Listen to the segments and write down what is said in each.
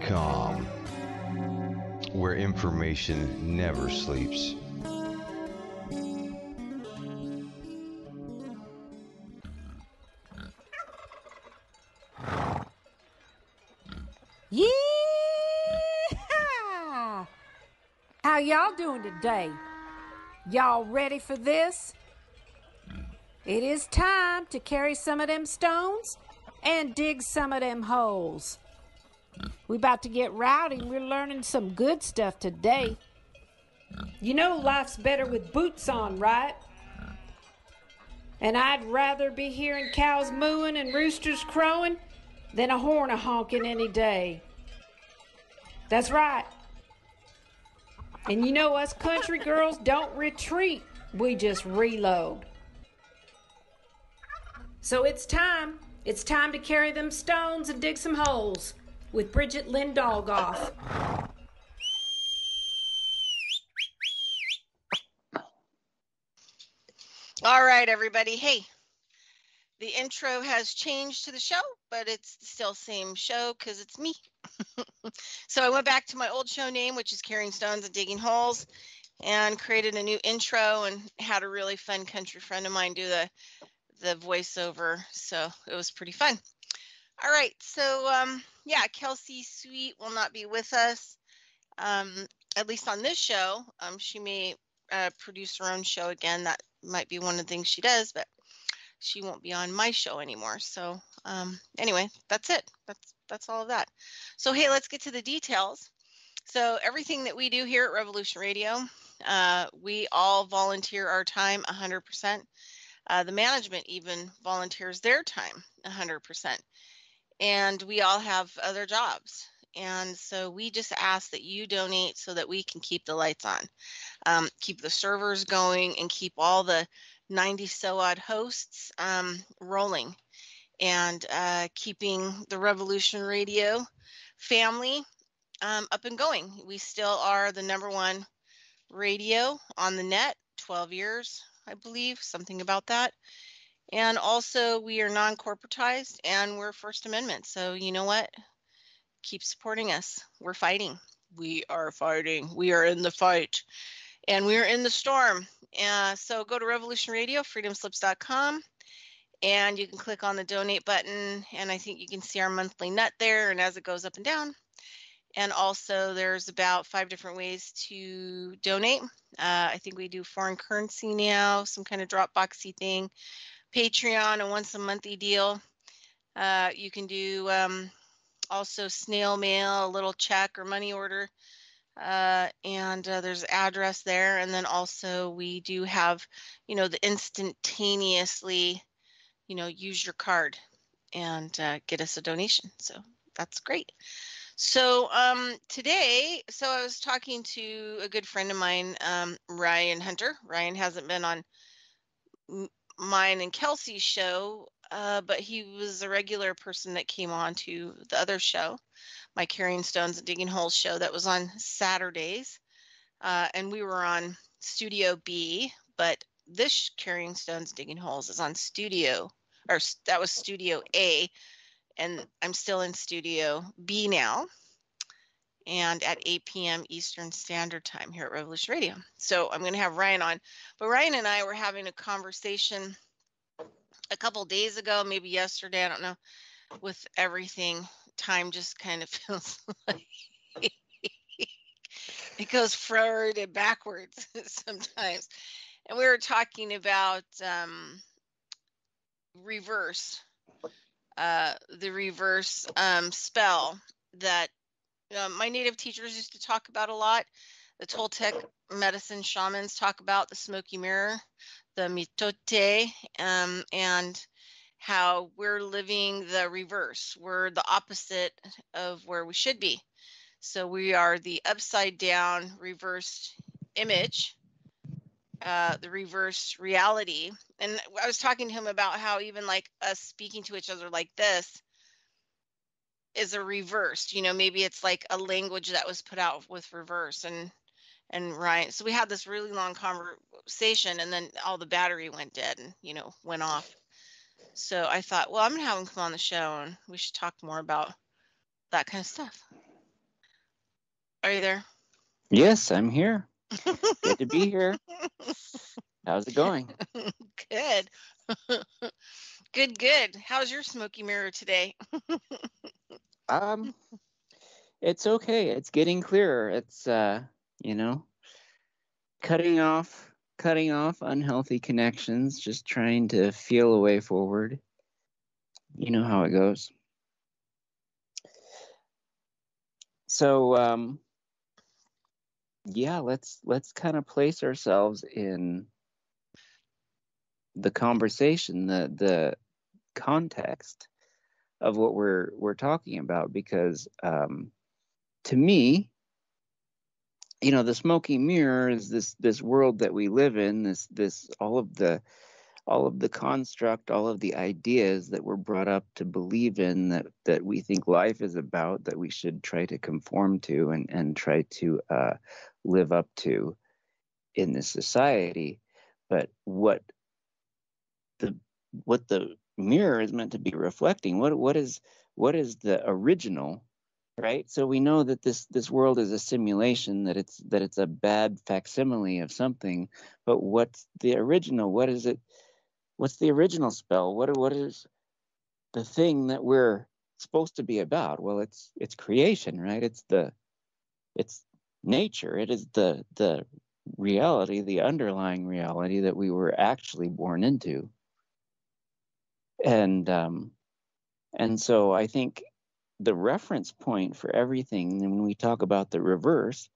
shamanism.com, where information never sleeps. Yeah! How y'all doing today? Y'all ready for this? It is time to carry some of them stones and dig some of them holes. We about to get rowdy and we're learning some good stuff today. You know life's better with boots on, right? And I'd rather be hearing cows mooing and roosters crowing than a horn a-honking any day. That's right. And you know us country girls don't retreat, we just reload. So it's time to carry them stones and dig some holes with Bridgette Lyn Dolgoff. All right, everybody. Hey, the intro has changed to the show, but it's still same show because it's me. So I went back to my old show name, which is Carrying Stones and Digging Holes, and created a new intro and had a really fun country friend of mine do the voiceover. So it was pretty fun. All right. So, yeah, Kelsey Sweet will not be with us, at least on this show. She may produce her own show again. That might be one of the things she does, but she won't be on my show anymore. So anyway, that's it. That's all of that. So, hey, let's get to the details. So everything that we do here at Revolution Radio, we all volunteer our time 100%. The management even volunteers their time 100%. And we all have other jobs. And so we just ask that you donate so that we can keep the lights on, keep the servers going, and keep all the 90 so odd hosts rolling, and keeping the Revolution Radio family up and going. We still are the #1 radio on the net, 12 years, I believe, something about that. And also we are non-corporatized and we're First Amendment. So you know what? Keep supporting us. We're fighting. We are fighting. We are in the fight. And we're in the storm. So go to Revolution Radio, freedomslips.com, and you can click on the donate button. And I think you can see our monthly nut there, and as it goes up and down. And also there's about 5 different ways to donate. I think we do foreign currency now, some kind of Dropboxy thing, Patreon, a once a monthly deal. You can do also snail mail, a little check or money order. And there's an address there. And then also we do have, the instantaneously, use your card and get us a donation. So that's great. So today, I was talking to a good friend of mine, Ryan Hunter. Ryan hasn't been on mine and Kelsey's show, but he was a regular person that came on to the other show, my Carrying Stones and Digging Holes show that was on Saturdays. And we were on Studio B, but this Carrying Stones and Digging Holes is on that was Studio A. And I'm still in Studio B now, and at 8 p.m. Eastern Standard Time here at Revolution Radio. So I'm going to have Ryan on. But Ryan and I were having a conversation a couple days ago, maybe yesterday, I don't know, with everything. Time just kind of feels like it goes forward and backwards sometimes. And we were talking about the reverse spell that my native teachers used to talk about a lot. The Toltec medicine shamans talk about the smoky mirror, the mitote, and how we're living the reverse. We're the opposite of where we should be. So we are the upside down reversed image, the reverse reality. And I was talking to him about how even like us speaking to each other like this is a reversed, maybe it's like a language that was put out with reverse. And Ryan, so we had this really long conversation, and then all the battery went dead and, went off. So I thought, well, I'm going to have him come on the show and we should talk more about that kind of stuff. Are you there? Yes, I'm here. Good to be here. How's it going? Good. Good. How's your smoky mirror today? Um, it's okay. It's getting clearer. It's you know, cutting off unhealthy connections, just trying to feel a way forward. You know how it goes. So yeah, let's kind of place ourselves in the conversation, the context of what we're talking about, because to me, the smoky mirror is this world that we live in, this all of the construct, all of the ideas that we're brought up to believe in, that we think life is about, that we should try to conform to and try to live up to in this society. But what the mirror is meant to be reflecting, what is the original, right? So we know that this world is a simulation, that it's a bad facsimile of something. But what's the original? What is it? What's the original spell? What is the thing that we're supposed to be about? Well, it's creation, right? It's nature. It is the reality, the underlying reality that we were actually born into. And so I think the reference point for everything, when we talk about the reverse,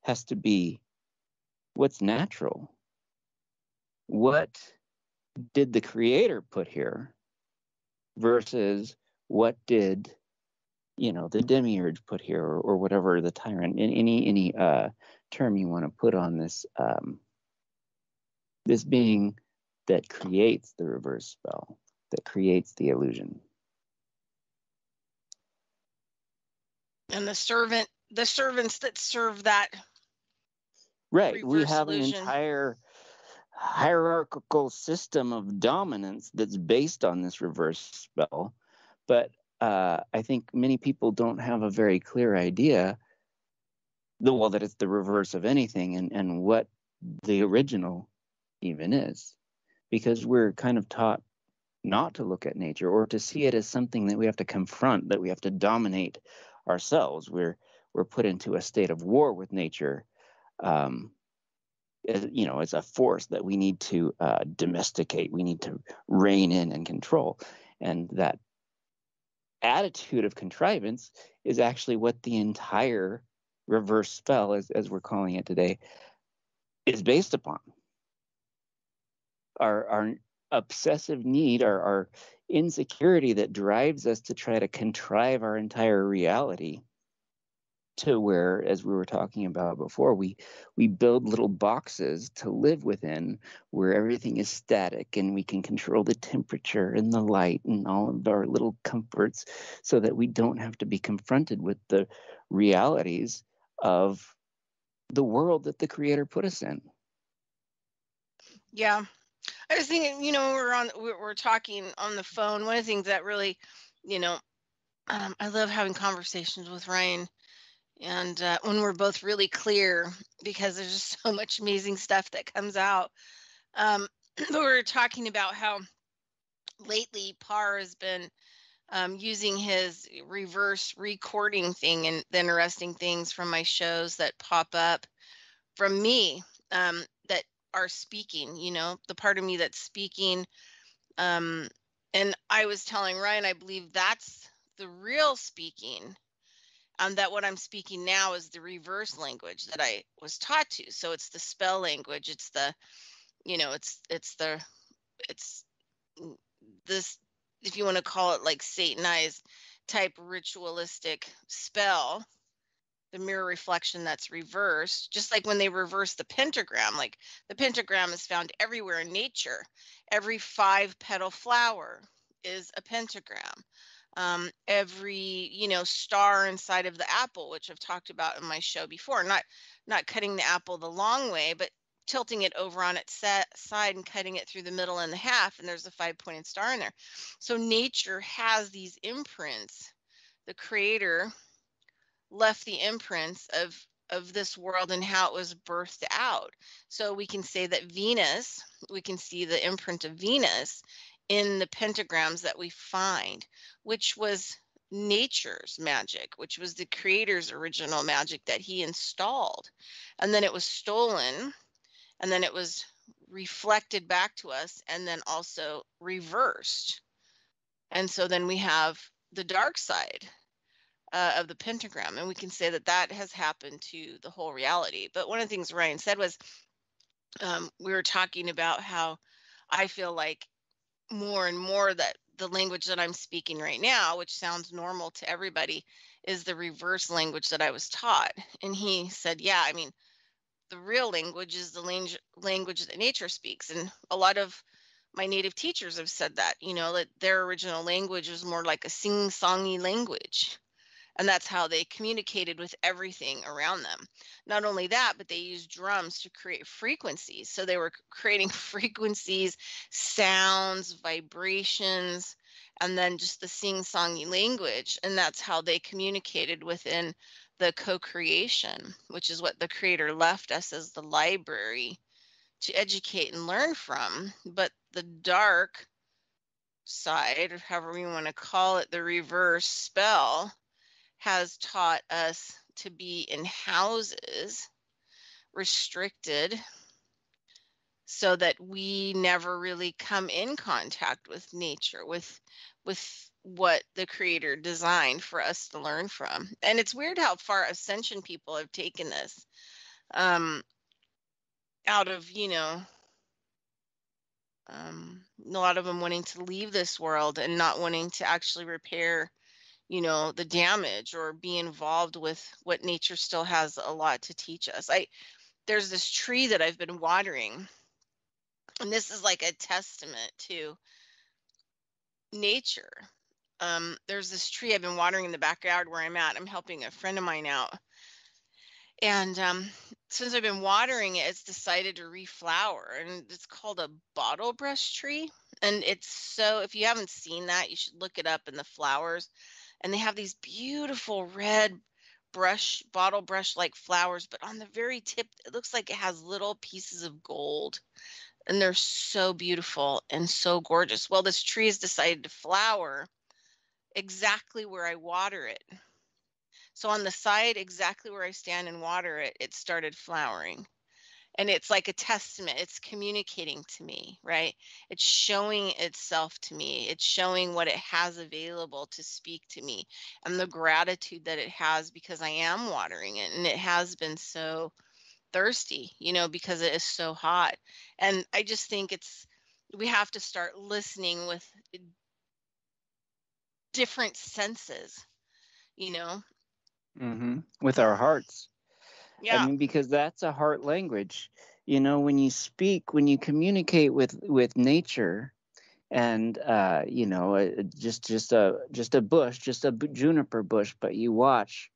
has to be what's natural. What did the creator put here versus what did the demiurge put here, or whatever the tyrant, in any term you want to put on this this being that creates the reverse spell, that creates the illusion. And the servants that serve that. Right. We have illusion. An entire hierarchical system of dominance that's based on this reverse spell. But I think many people don't have a very clear idea, that it's the reverse of anything, and what the original even is. Because we're kind of taught not to look at nature, or to see it as something that we have to confront, that we have to dominate ourselves. We're put into a state of war with nature, as a force that we need to domesticate, we need to rein in and control. And that attitude of contrivance is actually what the entire reverse spell, as we're calling it today, is based upon. Our obsessive need, our insecurity that drives us to try to contrive our entire reality, to where, as we were talking about before, we build little boxes to live within, where everything is static and we can control the temperature and the light and all of our little comforts, so that we don't have to be confronted with the realities of the world that the creator put us in. Yeah. I was thinking, we're talking on the phone. One of the things that really, I love having conversations with Ryan, and when we're both really clear, because there's just so much amazing stuff that comes out. But we were talking about how lately Parr has been using his reverse recording thing, and the interesting things from my shows that pop up from me, that are speaking, the part of me that's speaking. And I was telling Ryan, I believe that's the real speaking. That what I'm speaking now is the reverse language that I was taught to. So it's the spell language. It's the, it's this, if you want to call it like Satanized type ritualistic spell, the mirror reflection that's reversed, just like when they reverse the pentagram. Like, the pentagram is found everywhere in nature. Every 5-petal flower is a pentagram. Every star inside of the apple, which I've talked about in my show before, not cutting the apple the long way, but tilting it over on its side and cutting it through the middle and the half, and there's a 5-pointed star in there. So nature has these imprints. The creator left the imprints of of this world and how it was birthed out. So we can say that Venus, we can see the imprint of Venus in the pentagrams that we find, which was nature's magic, which was the creator's original magic that he installed. And then it was stolen, and then it was reflected back to us, and then also reversed. And so then we have the dark side of the pentagram, and we can say that that has happened to the whole reality. But one of the things Ryan said was, we were talking about how I feel like more and more that the language that I'm speaking right now, which sounds normal to everybody, is the reverse language that I was taught. And he said, yeah, I mean, the real language is the language that nature speaks. And a lot of my native teachers have said that, you know, that their original language was more like a sing-songy language. And that's how they communicated with everything around them. Not only that, but they used drums to create frequencies. So they were creating frequencies, sounds, vibrations, and then just the sing-songy language. And that's how they communicated within the co-creation, which is what the creator left us as the library to educate and learn from. But the dark side, or however you want to call it, the reverse spell, has taught us to be in houses, restricted, so that we never really come in contact with nature, with what the creator designed for us to learn from. And it's weird how far ascension people have taken this, out of, you know, a lot of them wanting to leave this world and not wanting to actually repair, you know, the damage or be involved with what nature still has a lot to teach us. There's this tree that I've been watering, and this is like a testament to nature. There's this tree I've been watering in the backyard where I'm at. I'm helping a friend of mine out. And since I've been watering it, it's decided to reflower, and it's called a bottle brush tree. And it's so, if you haven't seen that, you should look it up in the flowers. And they have these beautiful red bottle brush like flowers, but on the very tip, it looks like it has little pieces of gold. And they're so beautiful and so gorgeous. Well, this tree has decided to flower exactly where I water it. So on the side, exactly where I stand and water it, it started flowering. And it's like a testament. It's communicating to me, right? It's showing itself to me. It's showing what it has available to speak to me, and the gratitude that it has because I am watering it. And it has been so thirsty, you know, because it is so hot. And I just think we have to start listening with different senses, you know? With our hearts. I Yeah. mean, because that's a heart language. You know, when you speak, when you communicate with nature, and you know, just a bush, just a juniper bush, but you watch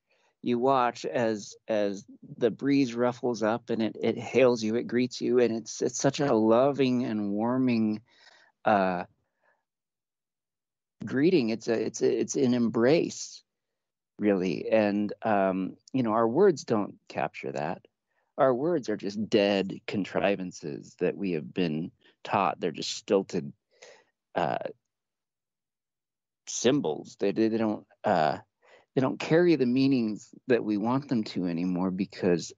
as the breeze ruffles up and it hails you, it greets you, and it's such a loving and warming greeting. It's an embrace, really. And you know, our words don't capture that. Our words are just dead contrivances that we have been taught. They're just stilted symbols. They don't carry the meanings that we want them to anymore, because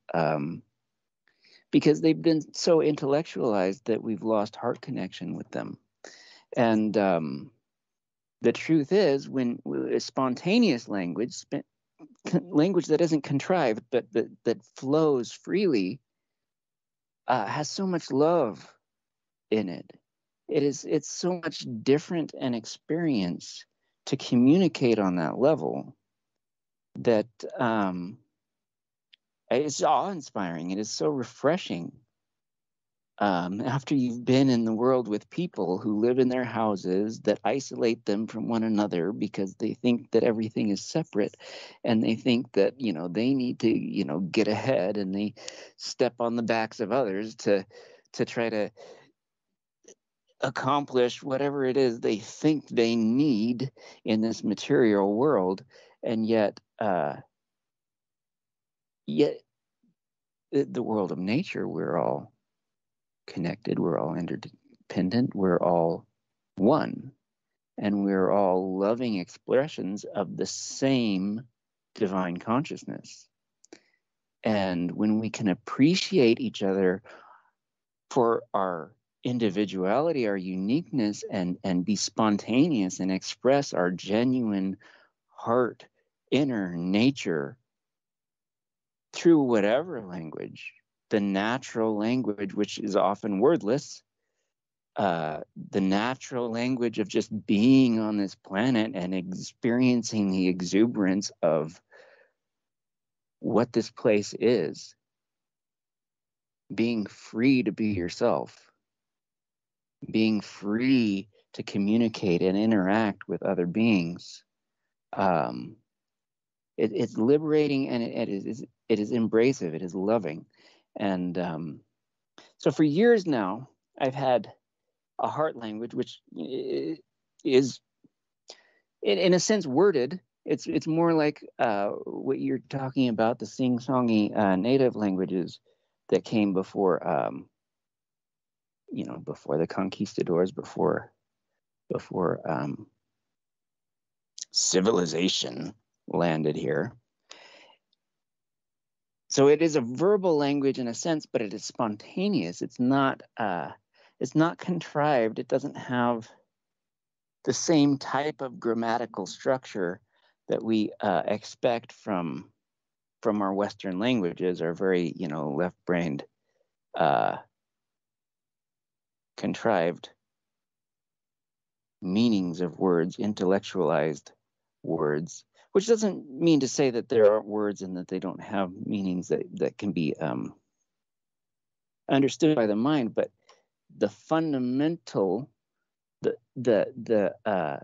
they've been so intellectualized that we've lost heart connection with them. And the truth is, when a spontaneous language that isn't contrived but that flows freely, has so much love in it. It's so much different an experience to communicate on that level, that it's awe-inspiring. It is so refreshing. After you've been in the world with people who live in their houses that isolate them from one another because they think that everything is separate, and they think that, you know, they need to, you know, get ahead, and they step on the backs of others to try to accomplish whatever it is they think they need in this material world. And yet the world of nature, we're all connected, we're all interdependent, we're all one, and we're all loving expressions of the same divine consciousness. And when we can appreciate each other for our individuality, our uniqueness, and be spontaneous and express our genuine heart, inner nature through whatever language, the natural language, which is often wordless, the natural language of just being on this planet and experiencing the exuberance of what this place is, being free to be yourself, being free to communicate and interact with other beings. It's liberating, and it is embracive, it is loving. And so for years now, I've had a heart language, which is, in a sense, worded. It's more like what you're talking about, the sing-songy native languages that came before, before the conquistadors, before civilization landed here. So it is a verbal language in a sense, but it is spontaneous. It's not contrived. It doesn't have the same type of grammatical structure that we expect from our Western languages, are very, left-brained, contrived meanings of words, intellectualized words, which doesn't mean to say that there aren't words and that they don't have meanings that can be understood by the mind, but the fundamental, the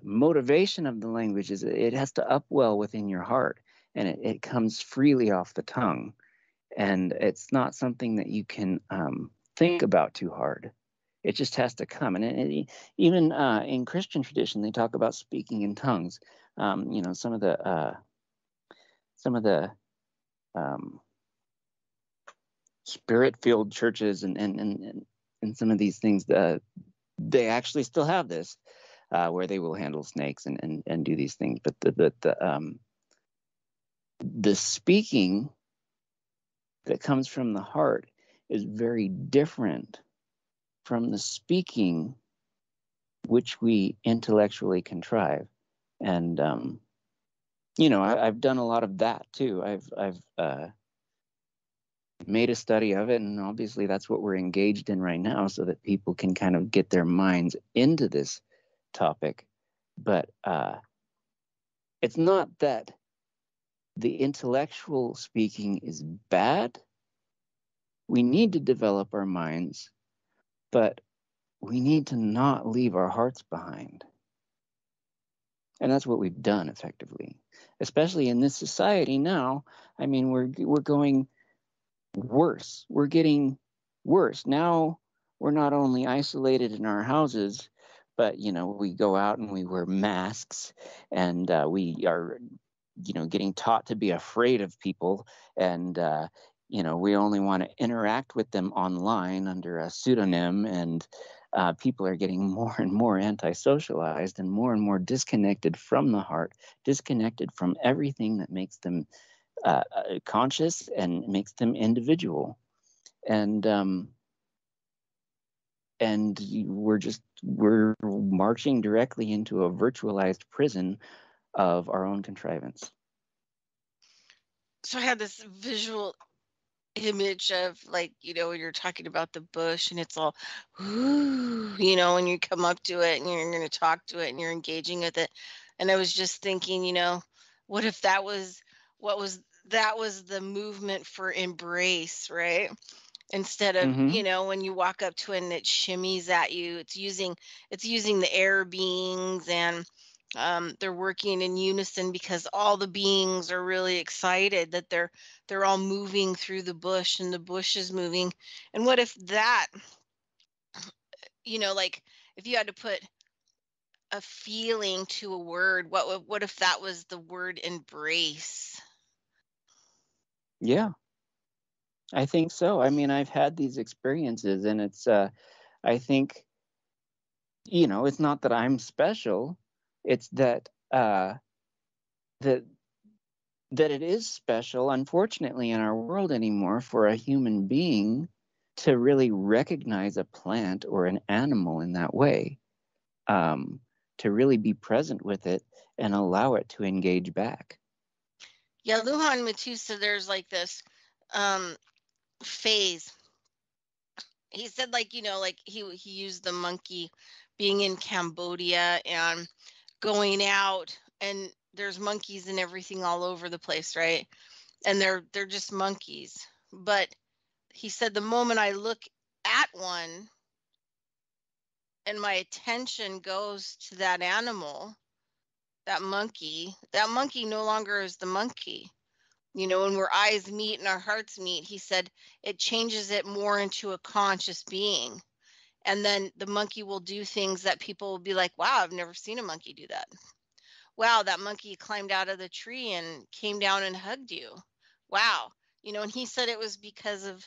motivation of the language is it has to upwell within your heart, and it comes freely off the tongue, and it's not something that you can think about too hard. It just has to come. And even in Christian tradition, they talk about speaking in tongues. Some of the spirit-filled churches and some of these things, they actually still have this, where they will handle snakes and do these things. But the speaking that comes from the heart is very different from the speaking which we intellectually contrive. And I've done a lot of that too. I've made a study of it, and obviously that's what we're engaged in right now, so that people can kind of get their minds into this topic. But it's not that the intellectual speaking is bad. We need to develop our minds, but we need to not leave our hearts behind. And that's what we've done effectively, especially in this society now. I mean, we're going worse. We're getting worse. Now we're not only isolated in our houses, but, we go out and we wear masks, and we are, getting taught to be afraid of people. And, we only want to interact with them online under a pseudonym, and people are getting more and more anti-socialized and more disconnected from the heart, disconnected from everything that makes them conscious and makes them individual. And we're marching directly into a virtualized prison of our own contrivance. So I had this visual image of, like, when you're talking about the bush and it's all, ooh, when you come up to it and you're going to talk to it and you're engaging with it. And I was just thinking, what if that was the movement for embrace, right? Instead of, when you walk up to it and it shimmies at you, it's using the air beings, and they're working in unison because all the beings are really excited that they're all moving through the bush, and the bush is moving. And what if that, like, if you had to put a feeling to a word, what if that was the word embrace? Yeah. I think so. I mean, I've had these experiences, and it's, I think, it's not that I'm special. It's that, that that it is special, unfortunately, in our world anymore for a human being to really recognize a plant or an animal in that way, to really be present with it and allow it to engage back. Yeah, Lujan Matusa, there's like this phase. He said, like, like he used the monkey being in Cambodia and going out, and there's monkeys and everything all over the place, right? And they're just monkeys. But he said the moment I look at one and my attention goes to that animal, that monkey no longer is the monkey. When our eyes meet and our hearts meet, he said it changes it more into a conscious being. And then the monkey will do things that people will be like, wow, I've never seen a monkey do that. Wow, that monkey climbed out of the tree and came down and hugged you. Wow. And he said it was because of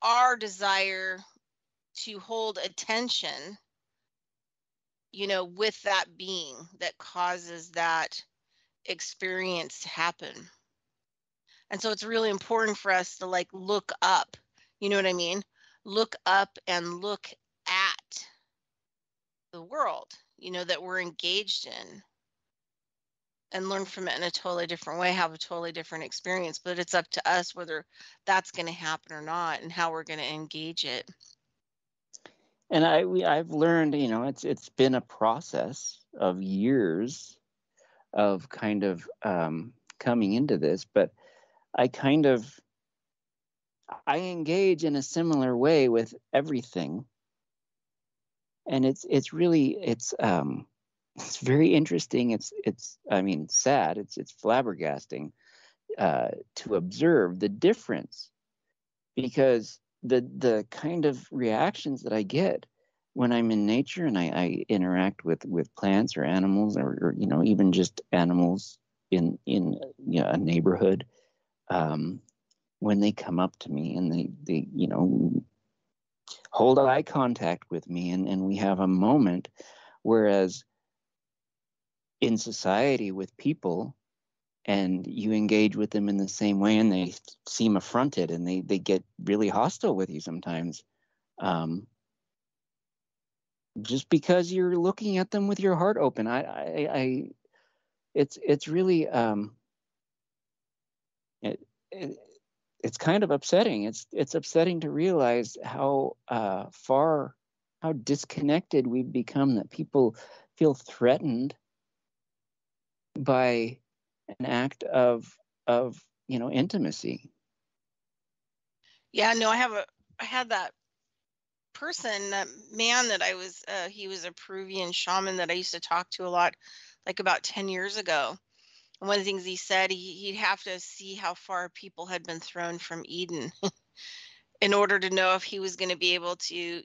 our desire to hold attention, with that being that causes that experience to happen. And so it's really important for us to like look up, you know what I mean? Look up and look at the world, that we're engaged in, and learn from it in a totally different way, have a totally different experience. But it's up to us whether that's going to happen or not and how we're going to engage it. And I've learned, it's been a process of years of kind of coming into this, but I engage in a similar way with everything, and it's very interesting. It's I mean, sad. It's flabbergasting to observe the difference, because the kind of reactions that I get when I'm in nature and I interact with plants or animals, or even just animals in a neighborhood, when they come up to me and they hold eye contact with me, and we have a moment, whereas in society with people, and you engage with them in the same way and they seem affronted and they get really hostile with you sometimes, just because you're looking at them with your heart open. It's really it's kind of upsetting. It's upsetting to realize how disconnected we've become, that people feel threatened by an act of intimacy. Yeah, no, I had that person, that man that I was, he was a Peruvian shaman that I used to talk to a lot, like about 10 years ago. And one of the things he said, he'd have to see how far people had been thrown from Eden in order to know if he was going to be able to,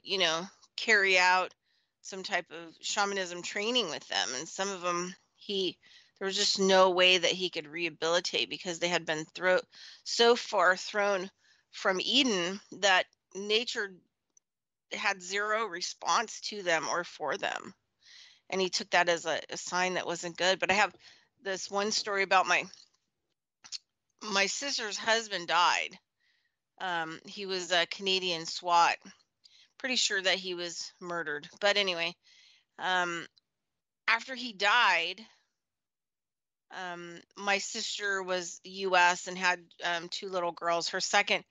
carry out some type of shamanism training with them. And some of them, there was just no way that he could rehabilitate, because they had been so far thrown from Eden that nature had zero response to them or for them. And he took that as a sign that wasn't good. But I have this one story about my sister's husband died. He was a Canadian SWAT. Pretty sure that he was murdered. But anyway, after he died, my sister was U.S. and had 2 little girls. Her second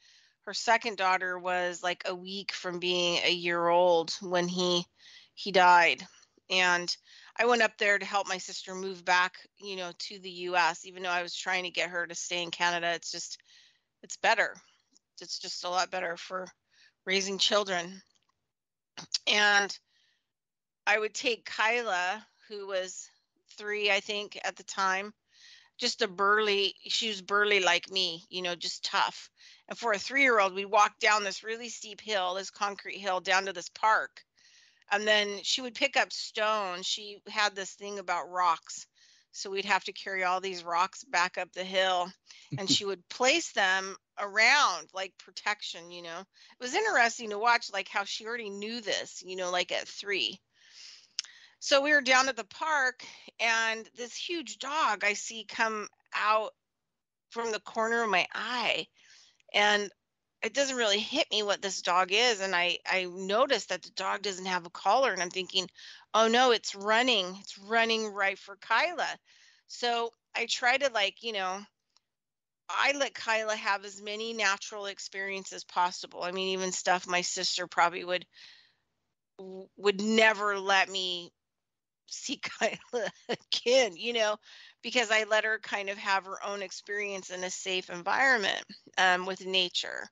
daughter was like a week from being a year old when he died. And I went up there to help my sister move back, to the U.S., even though I was trying to get her to stay in Canada. It's better. It's just a lot better for raising children. And I would take Kyla, who was 3, I think, at the time, she was burly like me, just tough. And for a 3-year-old, we walked down this really steep hill, this concrete hill, down to this park. And then she would pick up stones. She had this thing about rocks. So we'd have to carry all these rocks back up the hill, and she would place them around like protection, you know. It was interesting to watch, like how she already knew this, you know, like at 3. So we were down at the park, and this huge dog I see come out from the corner of my eye, and it doesn't really hit me what this dog is. And I noticed that the dog doesn't have a collar, and I'm thinking, oh no, it's running right for Kyla. So I try to, like, you know, I let Kyla have as many natural experiences as possible. I mean, even stuff my sister probably would never let me see Kyla again, you know, because I let her kind of have her own experience in a safe environment with nature.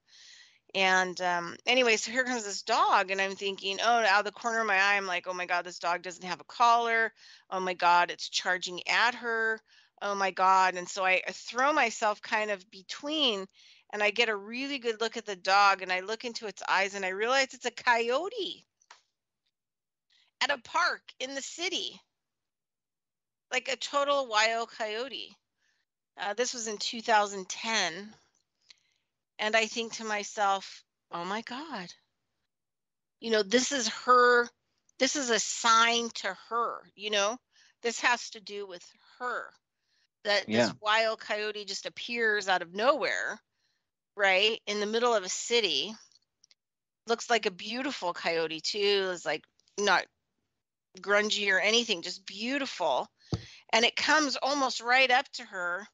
And anyway, so here comes this dog, and I'm thinking, oh, out of the corner of my eye, I'm like, oh my God, this dog doesn't have a collar. Oh my God, it's charging at her. Oh my God. And so I throw myself kind of between, and I get a really good look at the dog, and I look into its eyes, and I realize it's a coyote at a park in the city, like a total wild coyote. This was in 2010. And I think to myself, oh my God, you know, this is her, this is a sign to her, you know, this has to do with her, that Yeah. this wild coyote just appears out of nowhere, right, in the middle of a city. Looks like a beautiful coyote too. It's like not grungy or anything, just beautiful. And it comes almost right up to her,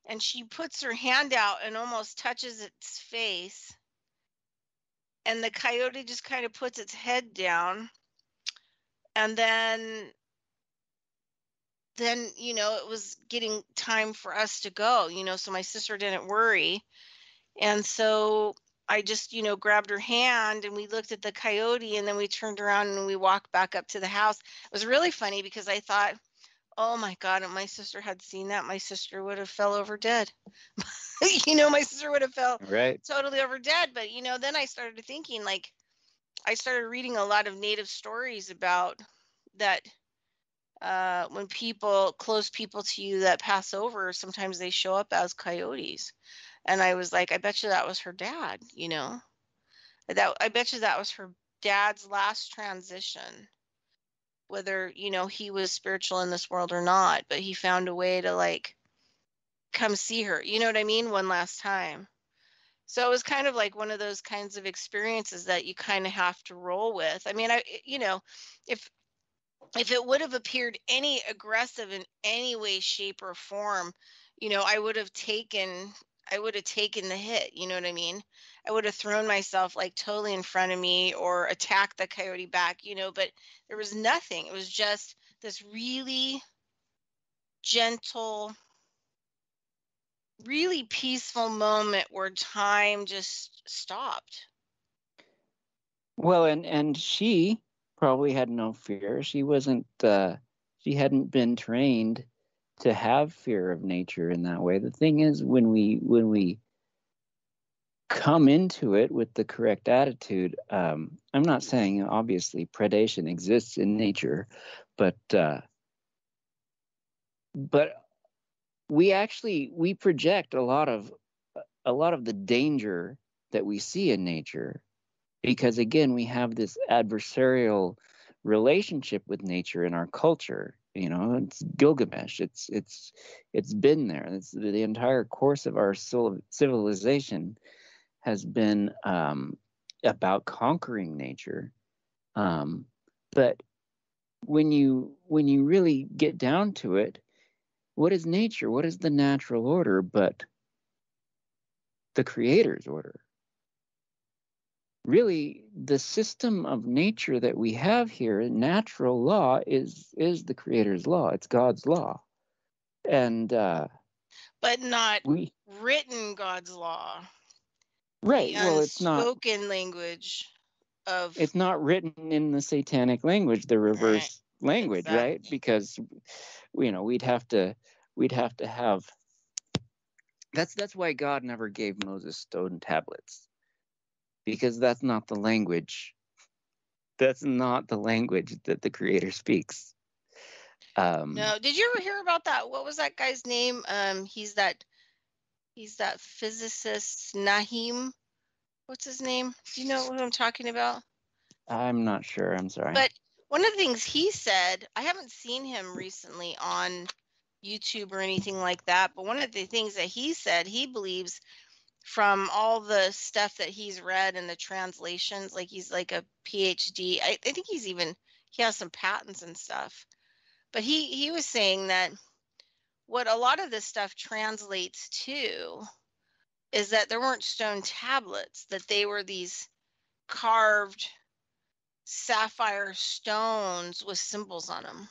and she puts her hand out and almost touches its face. And the coyote just kind of puts its head down. And then, you know, it was getting time for us to go, you know, so my sister didn't worry. And so I just, you know, grabbed her hand, and we looked at the coyote, and then we turned around and we walked back up to the house. It was really funny because I thought, oh my God, if my sister had seen that, my sister would have fell over dead. You know, my sister would have fell Right. totally over dead. But, you know, then I started thinking, like, I started reading a lot of native stories about that. When people, close people to you that pass over, sometimes they show up as coyotes. And I was like, I bet you that was her dad, you know, that I bet you that was her dad's last transition, whether, you know, he was spiritual in this world or not, but he found a way to, like, come see her, you know what I mean, one last time. So it was kind of like one of those kinds of experiences that you kind of have to roll with. I mean, you know, if it would have appeared any aggressive in any way, shape, or form, you know, I would have taken the hit, you know what I mean? I would have thrown myself like totally in front of me or attacked the coyote back, you know, but there was nothing. It was just this really gentle, really peaceful moment where time just stopped. Well, and she probably had no fear. She wasn't. She hadn't been trained to have fear of nature in that way. The thing is, when we come into it with the correct attitude, I'm not saying obviously predation exists in nature, but we project a lot of the danger that we see in nature, because again we have this adversarial relationship with nature in our culture. You know, it's Gilgamesh. It's been there. It's the entire course of our civilization has been about conquering nature. But when you really get down to it, what is nature? What is the natural order but the Creator's order? Really, the system of nature that we have here, natural law, is the Creator's law. It's God's law. And but not written God's law. Right. The well, it's not unspoken language of. It's not written in the satanic language, the reverse language, exactly. right? Because you know we'd have to have. That's why God never gave Moses stone tablets, because that's not the language. That's not the language that the Creator speaks. No, did you ever hear about that? What was that guy's name? He's that physicist, Nahim. What's his name? Do you know what I'm talking about? I'm not sure. I'm sorry. But one of the things he said, I haven't seen him recently on YouTube or anything like that, but one of the things that he said, he believes from all the stuff that he's read and the translations, like he's like a PhD. I think he has some patents and stuff. But he was saying that what a lot of this stuff translates to is that there weren't stone tablets, that they were these carved sapphire stones with symbols on them.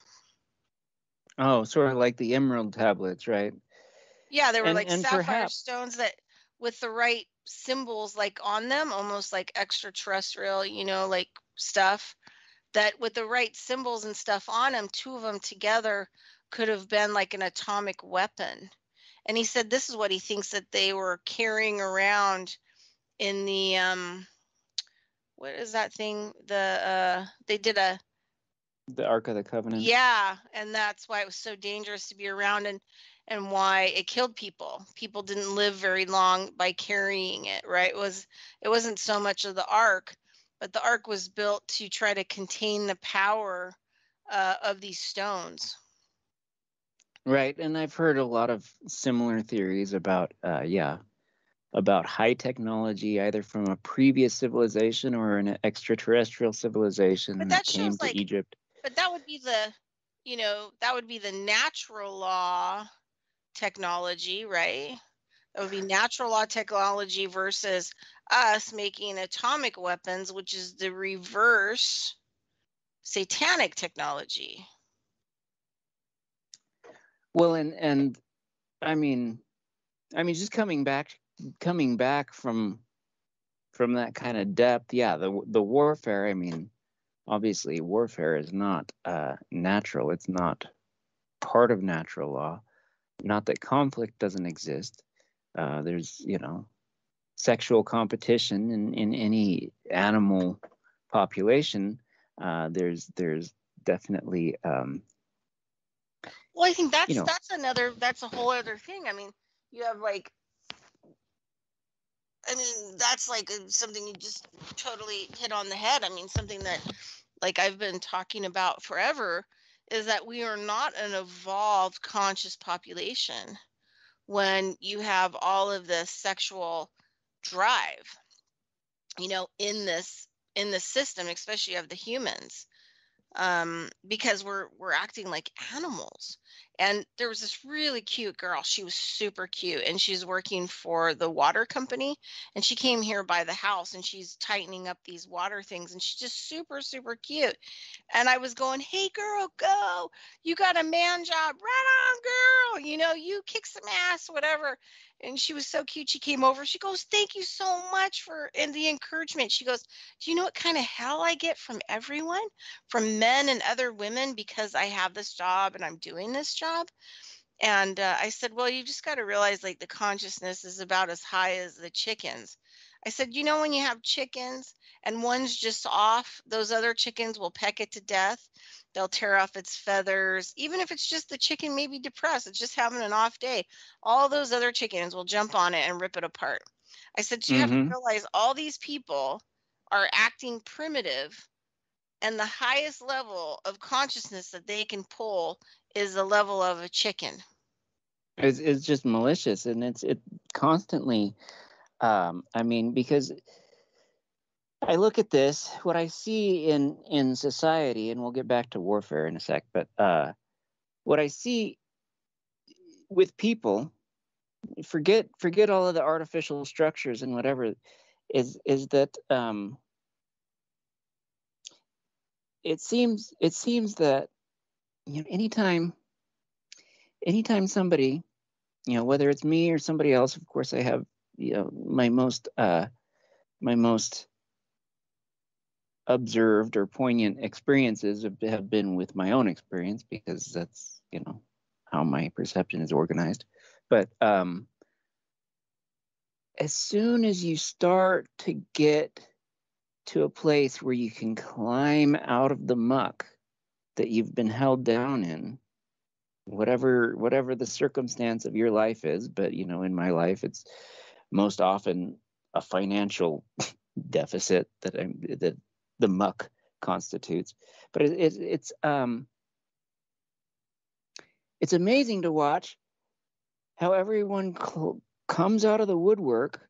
Oh, sort of like the emerald tablets, right? Yeah, they were like And sapphire perhaps stones that with the right symbols like on them, almost like extraterrestrial, like stuff, that with the right symbols and stuff on them, two of them together could have been like an atomic weapon. And he said this is what he thinks that they were carrying around in the what is that thing? They did the Ark of the Covenant. Yeah, and that's why it was so dangerous to be around, and why it killed people. People didn't live very long by carrying it, right? It wasn't so much of the ark, but the ark was built to try to contain the power of these stones. Right, and I've heard a lot of similar theories about about high technology, either from a previous civilization or an extraterrestrial civilization But that that came shows to Egypt. But that would be the natural law technology, right? That would be natural law technology versus us making atomic weapons, which is the reverse satanic technology. Well, and I mean, just coming back from that kind of depth, yeah, the warfare. I mean, obviously, warfare is not natural. It's not part of natural law. Not that conflict doesn't exist. There's sexual competition in any animal population. There's definitely Well, I think that's a whole other thing. I mean, you have that's like something you just totally hit on the head. I mean, something that like I've been talking about forever is that we are not an evolved conscious population when you have all of this sexual drive, in this system, especially of the humans, because we're acting like animals. And there was this really cute girl. She was super cute, and she's working for the water company. And she came here by the house, and she's tightening up these water things. And she's just super, super cute. And I was going, "Hey, girl, go! You got a man job, right on, girl! You kick some ass, whatever." And she was so cute. She came over. She goes, "Thank you so much for the encouragement." She goes, "Do you know what kind of hell I get from everyone, from men and other women, because I have this job and I'm doing this job?" And I said, "Well, you just got to realize like the consciousness is about as high as the chickens." I said, when you have chickens and one's just off, those other chickens will peck it to death. They'll tear off its feathers. Even if it's just the chicken maybe depressed, it's just having an off day, all those other chickens will jump on it and rip it apart. I said, so you have to realize all these people are acting primitive, and the highest level of consciousness that they can pull is the level of a chicken. It's just malicious, and it constantly. I mean, because I look at this, what I see in society, and we'll get back to warfare in a sec, but what I see with people, forget all of the artificial structures and whatever, is that it seems that anytime somebody, whether it's me or somebody else, of course I have my most observed or poignant experiences have been with my own experience, because that's how my perception is organized. But as soon as you start to get to a place where you can climb out of the muck that you've been held down in, whatever the circumstance of your life is. But in my life, it's most often a financial deficit that the muck constitutes. But it's amazing to watch how everyone comes out of the woodwork,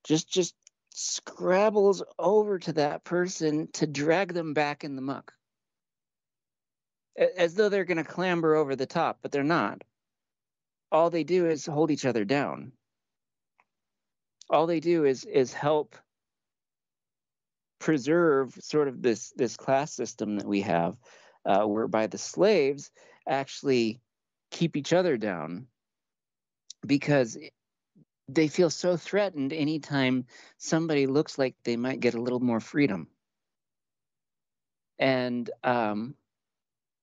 just scrabbles over to that person to drag them back in the muck, as though they're going to clamber over the top, but they're not. All they do is hold each other down. All they do is help preserve sort of this class system that we have, whereby the slaves actually keep each other down because they feel so threatened anytime somebody looks like they might get a little more freedom. And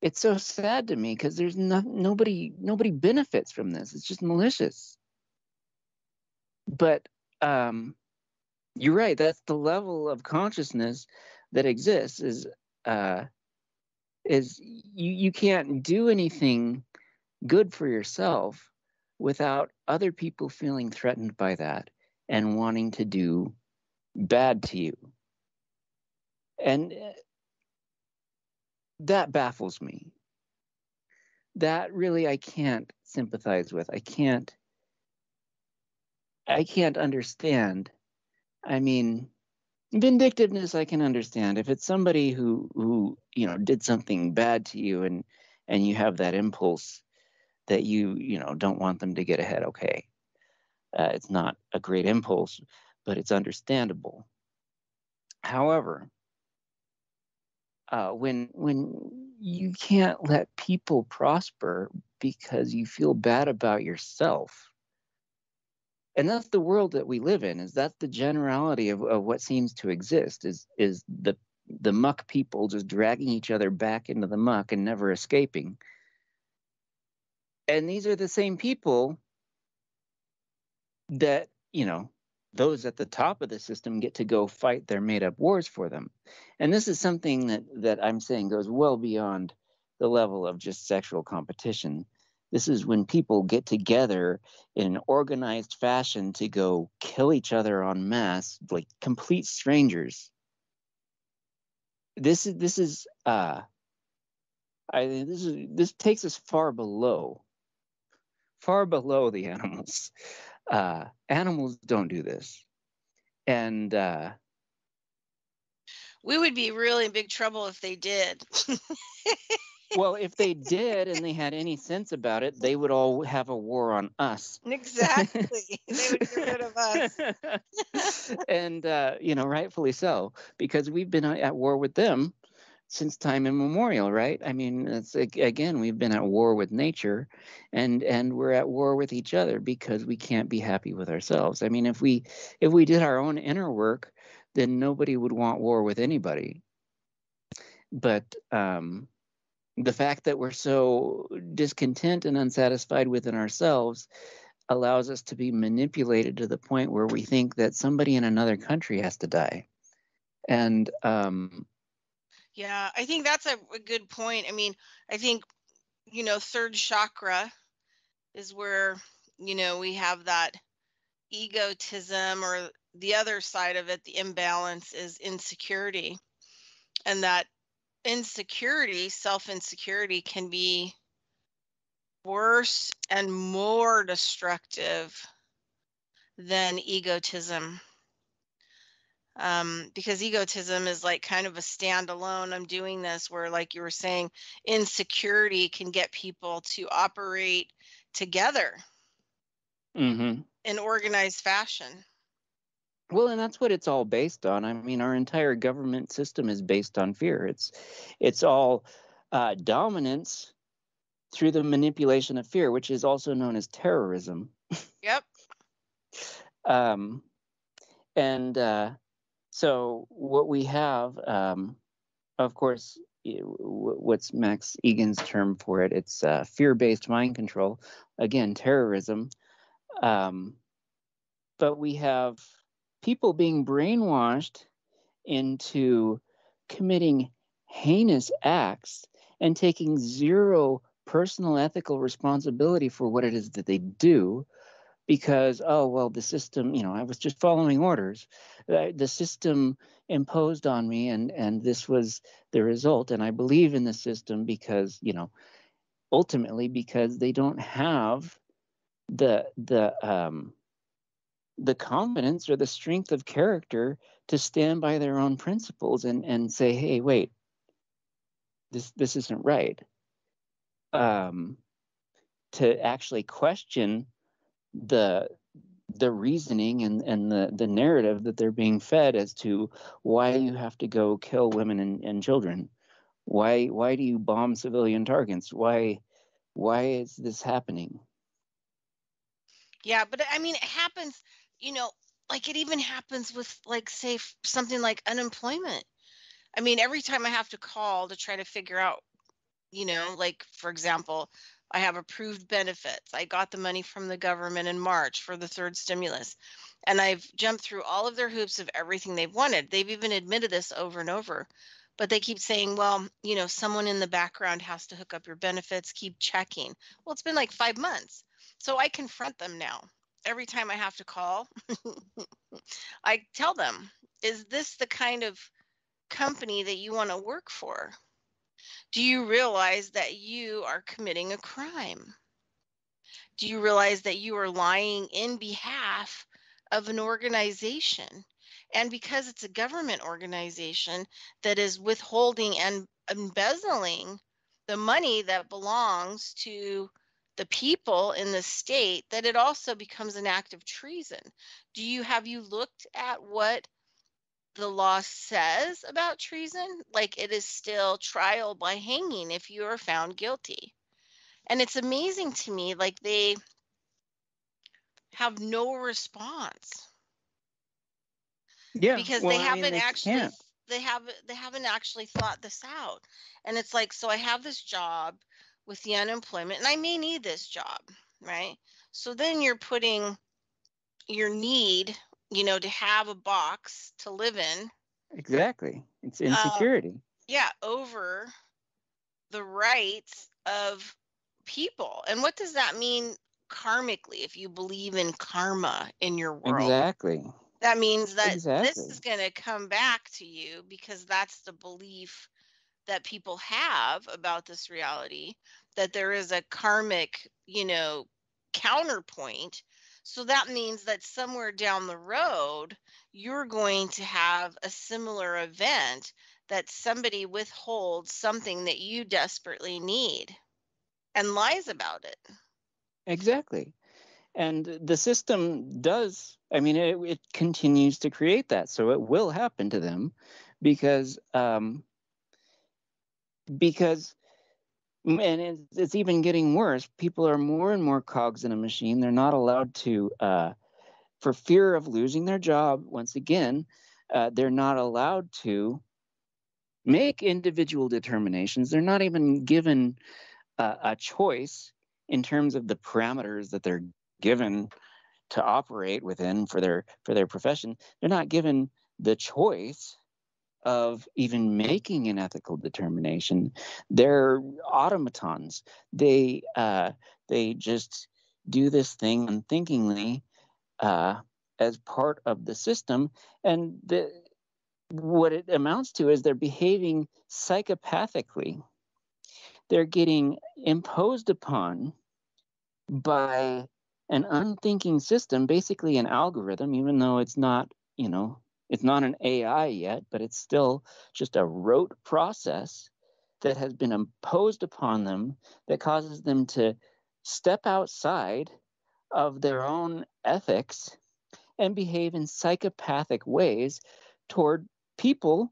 it's so sad to me because there's nobody benefits from this. It's just malicious. But you're right. That's the level of consciousness that exists. Is you can't do anything good for yourself without other people feeling threatened by that and wanting to do bad to you. And that baffles me. That really I can't sympathize with. I can't understand. I mean, vindictiveness I can understand. If it's somebody who did something bad to you and you have that impulse that you don't want them to get ahead, okay. It's not a great impulse, but it's understandable. However, when you can't let people prosper because you feel bad about yourself, and that's the world that we live in, is that the generality of what seems to exist, is the muck people just dragging each other back into the muck and never escaping. And these are the same people that, those at the top of the system get to go fight their made-up wars for them. And this is something that I'm saying goes well beyond the level of just sexual competition. This is when people get together in an organized fashion to go kill each other en masse, like complete strangers. This takes us far below the animals. Animals don't do this. And we would be really in big trouble if they did. Well, if they did and they had any sense about it, they would all have a war on us. Exactly. They would get rid of us. And, rightfully so, because we've been at war with them since time immemorial, right? I mean, again, we've been at war with nature, and we're at war with each other because we can't be happy with ourselves. I mean, if we did our own inner work, then nobody would want war with anybody. But the fact that we're so discontent and unsatisfied within ourselves allows us to be manipulated to the point where we think that somebody in another country has to die. And yeah, I think that's a good point. I mean, I think, third chakra is where, we have that egotism, or the other side of it, the imbalance is insecurity. And that insecurity, self-insecurity, can be worse and more destructive than egotism. Because egotism is like kind of a standalone, I'm doing this, where, like you were saying, insecurity can get people to operate together in organized fashion. Well, and that's what it's all based on. I mean, our entire government system is based on fear. It's all dominance through the manipulation of fear, which is also known as terrorism. Yep. So what we have, of course, what's Max Egan's term for it? It's fear-based mind control. Again, terrorism. But we have people being brainwashed into committing heinous acts and taking zero personal ethical responsibility for what it is that they do, because, oh, well, the system, I was just following orders. The system imposed on me, and this was the result. And I believe in the system because, ultimately because they don't have the confidence or the strength of character to stand by their own principles and say, hey, wait, this isn't right. To actually question the reasoning and the narrative that they're being fed as to why you have to go kill women and children. Why do you bomb civilian targets? Why is this happening? Yeah, but I mean, it happens, like it even happens with, like, say, something like unemployment. I mean, every time I have to call to try to figure out, like, for example, I have approved benefits. I got the money from the government in March for the third stimulus, and I've jumped through all of their hoops of everything they've wanted. They've even admitted this over and over, but they keep saying, well, someone in the background has to hook up your benefits, keep checking. Well, it's been like 5 months. So I confront them now. Every time I have to call, I tell them, is this the kind of company that you want to work for? Do you realize that you are committing a crime? Do you realize that you are lying in behalf of an organization? And because it's a government organization that is withholding and embezzling the money that belongs to the people in the state, that it also becomes an act of treason. Have you looked at what the law says about treason? Like, it is still trial by hanging if you are found guilty. And it's amazing to me, like, they have no response. Yeah, Because well, they I mean, haven't they actually can't. they haven't actually thought this out. And it's like, so I have this job with the unemployment, and I may need this job, right? So then you're putting your need, to have a box to live in, Exactly. It's uh, insecurity. yeah, over the rights of people. And what does that mean karmically, if you believe in karma in your world? Exactly. That means that this Exactly. is going to come back to you, because that's the belief that people have about this reality, that there is a karmic, counterpoint. So that means that somewhere down the road, you're going to have a similar event, that somebody withholds something that you desperately need and lies about it. Exactly. And the system does, I mean, it continues to create that. So it will happen to them because and it's even getting worse. People are more and more cogs in a machine. They're not allowed to, for fear of losing their job, once again, they're not allowed to make individual determinations. They're not even given a choice in terms of the parameters that they're given to operate within for their profession. They're not given the choice of even making an ethical determination. They're automatons. They just do this thing unthinkingly as part of the system, and what it amounts to is they're behaving psychopathically. They're getting imposed upon by an unthinking system, basically an algorithm, even though it's not, it's not an AI yet, but it's still just a rote process that has been imposed upon them that causes them to step outside of their own ethics and behave in psychopathic ways toward people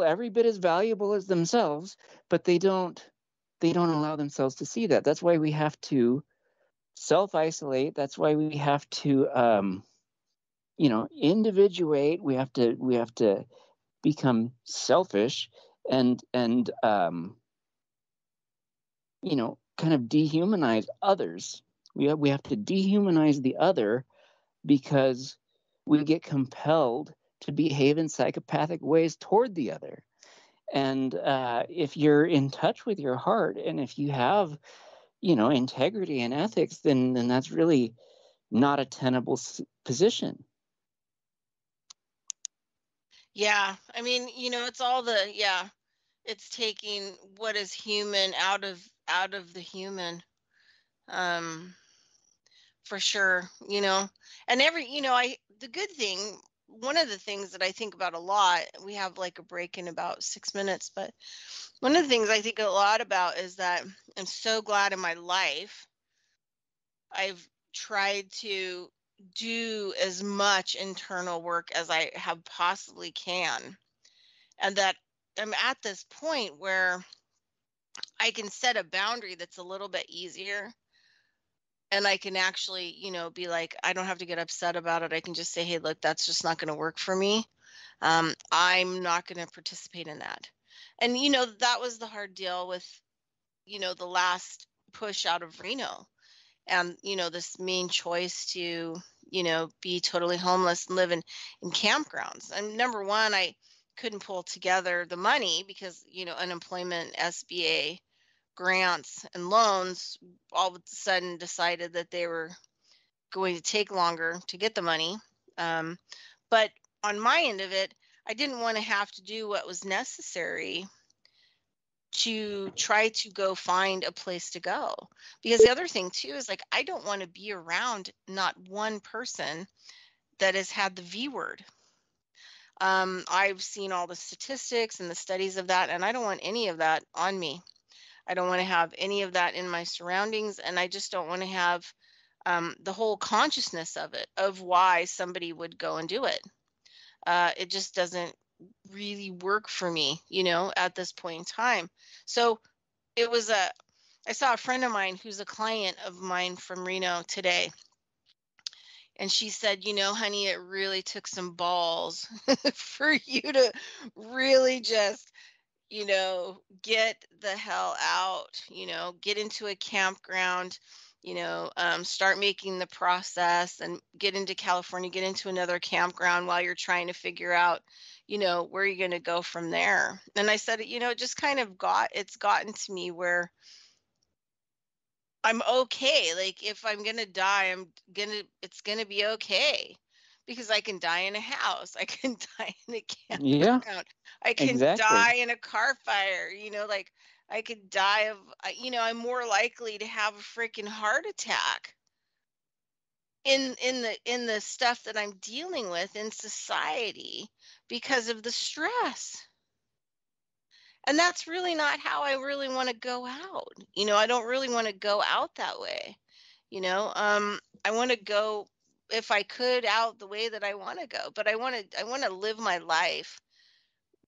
every bit as valuable as themselves, but they don't allow themselves to see that. That's why we have to self-isolate. That's why we have to individuate. We have to become selfish and kind of dehumanize others. We have to dehumanize the other because we get compelled to behave in psychopathic ways toward the other. And if you're in touch with your heart, and if you have, you know, integrity and ethics, then that's really not a tenable position. Yeah. I mean, you know, it's all it's taking what is human out of the human. Um, for sure, you know. And the good thing, one of the things that I think about a lot, we have like a break in about 6 minutes, but one of the things I think a lot about is that I'm so glad in my life I've tried to do as much internal work as I have possibly can. And that I'm at this point where I can set a boundary that's a little bit easier. And I can actually, you know, be like, I don't have to get upset about it. I can just say, hey, look, that's just not going to work for me. I'm not going to participate in that. And, you know, that was the hard deal with, you know, the last push out of Reno. And, you know, this main choice to, you know, be totally homeless and live in campgrounds. And number one, I couldn't pull together the money because, you know, unemployment, SBA grants and loans all of a sudden decided that they were going to take longer to get the money. But on my end of it, I didn't want to have to do what was necessary to try to go find a place to go. Because the other thing too is like, I don't want to be around not one person that has had the V word. I've seen all the statistics and the studies of that, and I don't want any of that on me. I don't want to have any of that in my surroundings, and I just don't want to have the whole consciousness of it, of why somebody would go and do it. It just doesn't really work for me, you know, at this point in time. So I saw a friend of mine who's a client of mine from Reno today. And she said, you know, honey, it really took some balls for you to really just, you know, get the hell out, you know, get into a campground, you know, start making the process and get into California, get into another campground while you're trying to figure out, you know, where you're going to go from there. And I said, you know, it just kind of it's gotten to me where I'm okay. Like if I'm going to die, it's going to be okay. Because I can die in a house. I can die in a Yeah, campground. I can exactly. die in a car fire. You know, like I could die of, you know, I'm more likely to have a freaking heart attack in the stuff that I'm dealing with in society because of the stress. And that's really not how I really want to go out. You know, I don't really want to go out that way. You know, I want to go, if I could, out the way that I want to go, but I want to live my life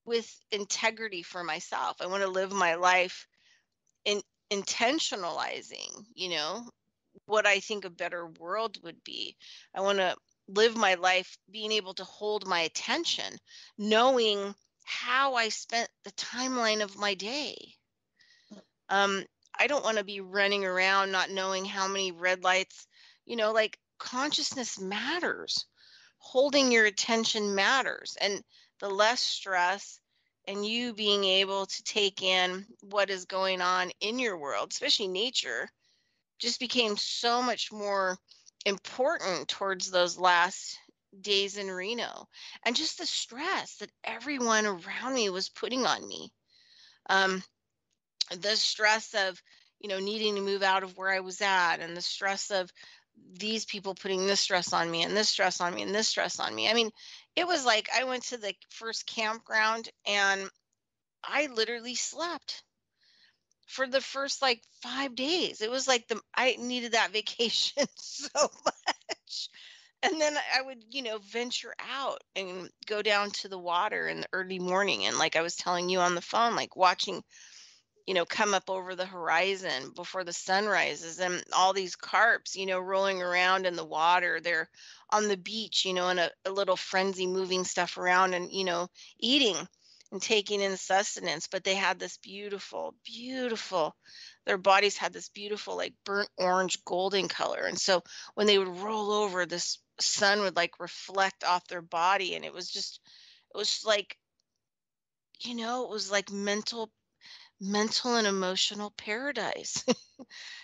with integrity for myself. I want to live my life in intentionalizing, you know, what I think a better world would be. I want to live my life being able to hold my attention, knowing how I spent the timeline of my day. Um, I don't want to be running around not knowing how many red lights, you know, like consciousness matters. Holding your attention matters. And the less stress and you being able to take in what is going on in your world, especially nature, just became so much more important towards those last days in Reno. And just the stress that everyone around me was putting on me. Um, the stress of, you know, needing to move out of where I was at, and the stress of these people putting this stress on me and this stress on me and this stress on me. I mean, it was like I went to the first campground and I literally slept for the first like 5 days. It was like I needed that vacation so much. And then I would, you know, venture out and go down to the water in the early morning. And like I was telling you on the phone, like watching, you know, come up over the horizon before the sun rises, and all these carps, you know, rolling around in the water. They're on the beach, you know, in a little frenzy, moving stuff around and, you know, eating and taking in sustenance. But they had this beautiful, beautiful, their bodies had this beautiful, like burnt orange, golden color. And so when they would roll over, this sun would like reflect off their body. And it was like you know, it was like mental and emotional paradise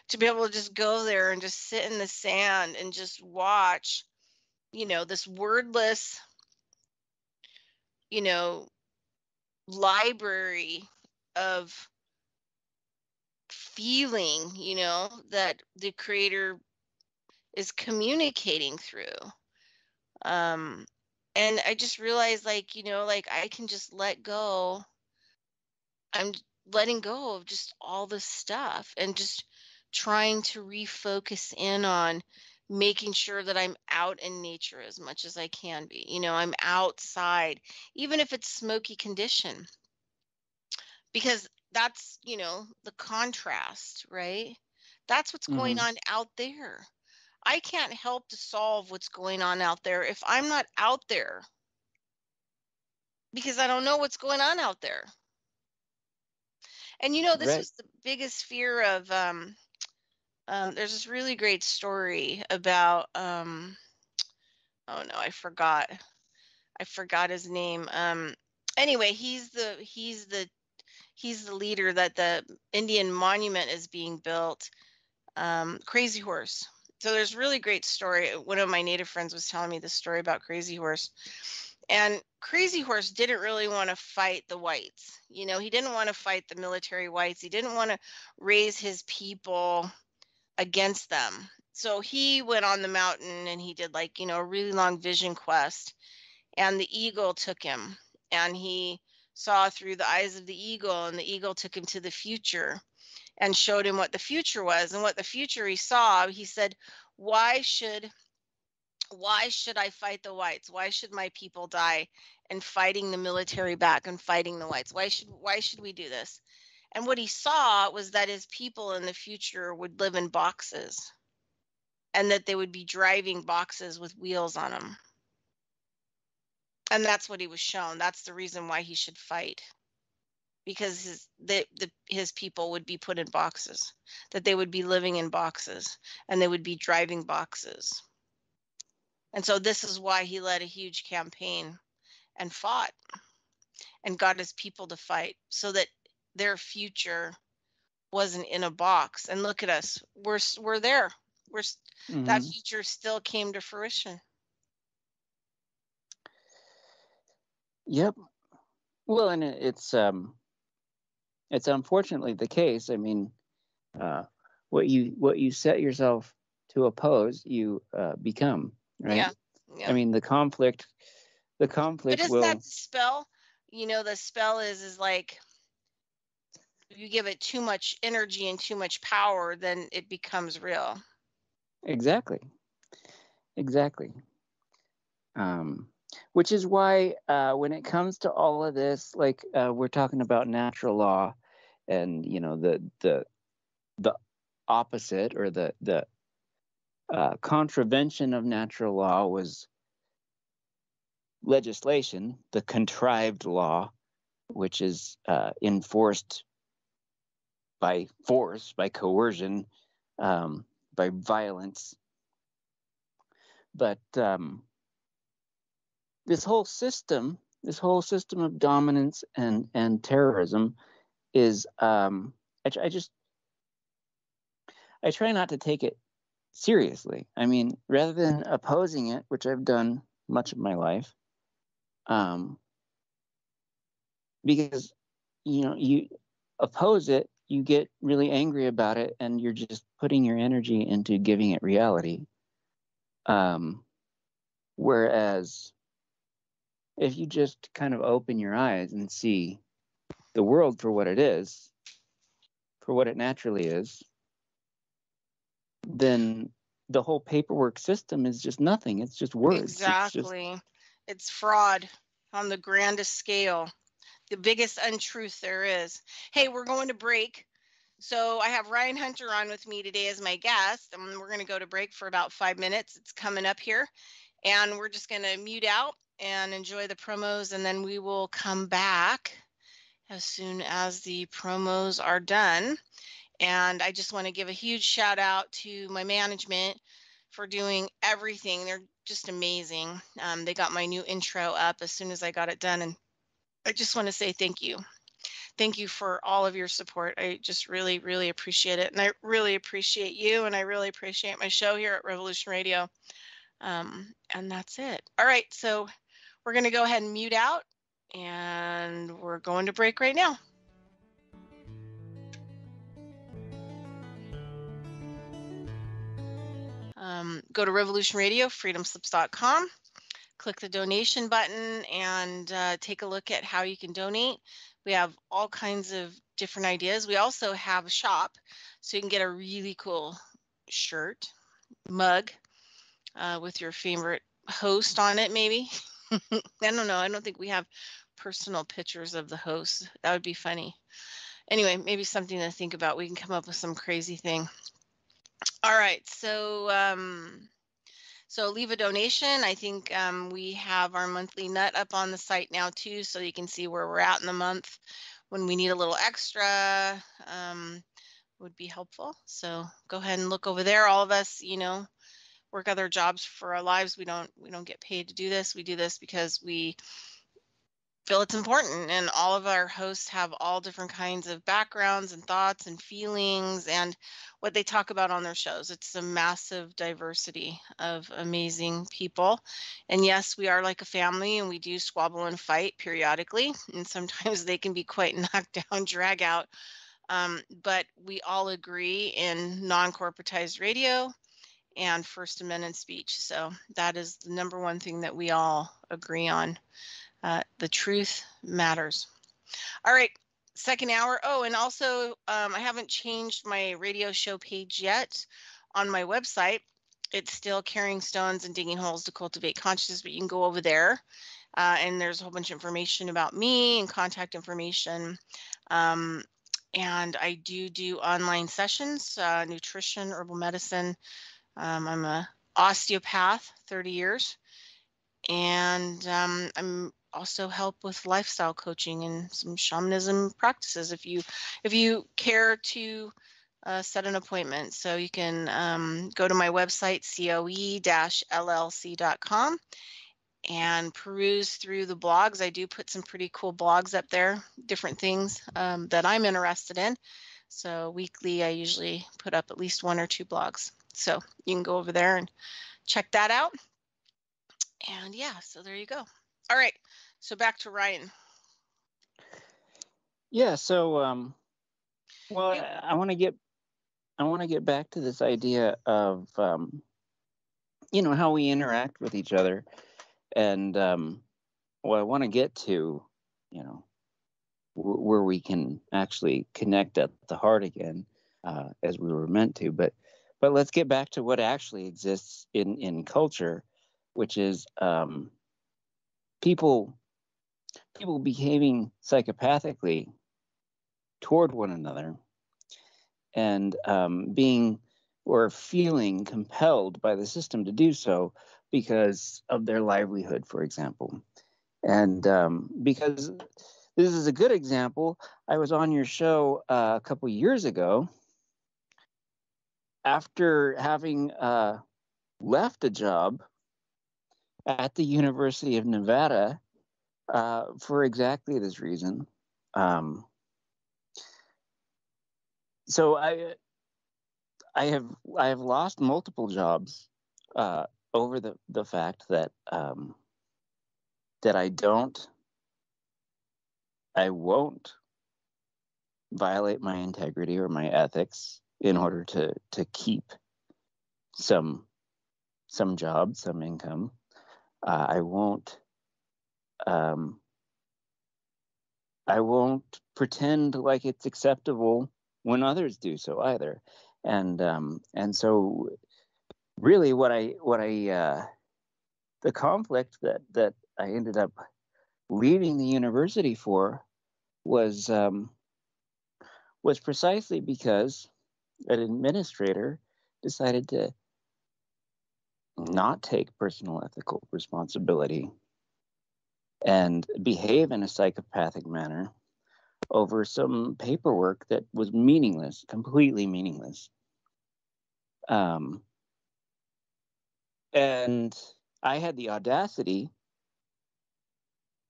to be able to just go there and just sit in the sand and just watch, you know, this wordless, you know, library of feeling, you know, that the creator is communicating through. Um, and I just realized, like, you know, like I can just let go. I'm letting go of just all this stuff and just trying to refocus in on making sure that I'm out in nature as much as I can be. You know, I'm outside, even if it's smoky condition, because that's, you know, the contrast, right? That's what's going Hmm. on out there. I can't help to solve what's going on out there if I'm not out there because I don't know what's going on out there. And you know, this Right. was the biggest fear of there's this really great story about oh no, I forgot his name. Anyway, he's the leader that the Indian monument is being built. Crazy Horse. So there's really great story. One of my native friends was telling me this story about Crazy Horse. And Crazy Horse didn't really want to fight the whites. You know, he didn't want to fight the military whites. He didn't want to raise his people against them. So he went on the mountain and he did, like, you know, a really long vision quest. And the eagle took him and he saw through the eyes of the eagle, and the eagle took him to the future and showed him what the future was. And what the future he saw, he said, why should I fight the whites? Why should my people die and fighting the military back and fighting the whites? Why should we do this? And what he saw was that his people in the future would live in boxes and that they would be driving boxes with wheels on them. And that's what he was shown. That's the reason why he should fight. Because his people would be put in boxes, that they would be living in boxes and they would be driving boxes. And so this is why he led a huge campaign and fought and got his people to fight so that their future wasn't in a box. And look at us. We're there. That Hmm. future still came to fruition. Yep. Well, and it's unfortunately the case. I mean, uh, what you set yourself to oppose, you become, right? Yeah. I Yeah. mean, the But conflict isn't that will the spell? You know, the spell is like if you give it too much energy and too much power, then it becomes real. exactly, exactly. Um, which is why when it comes to all of this, like we're talking about natural law, and you know the opposite or the contravention of natural law was legislation, the contrived law, which is enforced by force, by coercion, by violence. But this whole system of dominance and terrorism is, I try not to take it seriously. I mean, rather than opposing it, which I've done much of my life, um, because you know you oppose it, you get really angry about it, and you're just putting your energy into giving it reality. Um, Whereas if you just kind of open your eyes and see the world for what it is, for what it naturally is, then the whole paperwork system is just nothing. It's just words. It's just Exactly. It's fraud on the grandest scale, the biggest untruth there is. Hey, we're going to break. So I have Ryan Hunter on with me today as my guest, and we're going to go to break for about 5 minutes. It's coming up here, and we're just going to mute out and enjoy the promos, and then we will come back as soon as the promos are done. And I just want to give a huge shout out to my management for doing everything. They're just amazing. They got my new intro up as soon as I got it done, and I just want to say thank you. Thank you for all of your support. I just really, really appreciate it. And I really appreciate you. And I really appreciate my show here at Revolution Radio. And that's it. All right. So we're going to go ahead and mute out. And we're going to break right now. Go to Revolution Radio, freedomslips.com. Click the donation button and take a look at how you can donate. We have all kinds of different ideas. We also have a shop, so you can get a really cool shirt, mug with your favorite host on it, maybe. I don't know. I don't think we have personal pictures of the host. That would be funny. Anyway, maybe something to think about. We can come up with some crazy thing. All right. So leave a donation. I think we have our monthly nut up on the site now too, so you can see where we're at in the month. When we need a little extra, would be helpful. So go ahead and look over there. All of us, work other jobs for our lives. We don't get paid to do this. We do this because we feel it's important, and all of our hosts have all different kinds of backgrounds and thoughts and feelings and what they talk about on their shows. It's a massive diversity of amazing people. And yes, we are like a family, and we do squabble and fight periodically, and sometimes they can be quite knocked down, drag out. But we all agree in non-corporatized radio and First Amendment speech. So that is the number one thing that we all agree on. The truth matters. All right, second hour. Oh, and also I haven't changed my radio show page yet on my website. It's still Carrying Stones and Digging Holes to Cultivate Consciousness, but you can go over there and there's a whole bunch of information about me and contact information. And I do online sessions, nutrition, herbal medicine. I'm a osteopath, 30 years. And I'm also help with lifestyle coaching and some shamanism practices if you care to set an appointment. So you can go to my website, coe-llc.com, and peruse through the blogs. I do put some pretty cool blogs up there, different things that I'm interested in. So weekly, I usually put up at least 1 or 2 blogs. So you can go over there and check that out. And yeah, so there you go. All right. So back to Ryan. Yeah. So, well, I want to get back to this idea of, how we interact with each other. And, well, I want to get to, where we can actually connect at the heart again, as we were meant to. But let's get back to what actually exists in culture, which is people behaving psychopathically toward one another and being or feeling compelled by the system to do so because of their livelihood, for example. And because this is a good example, I was on your show a couple years ago after having left a job at the University of Nevada for exactly this reason. So I have lost multiple jobs over the fact that that I won't violate my integrity or my ethics in order to keep some job, some income. I won't pretend like it's acceptable when others do so either. And so really the conflict that I ended up leaving the university for was precisely because an administrator decided to not take personal ethical responsibility and behave in a psychopathic manner over some paperwork that was meaningless, completely meaningless. And I had the audacity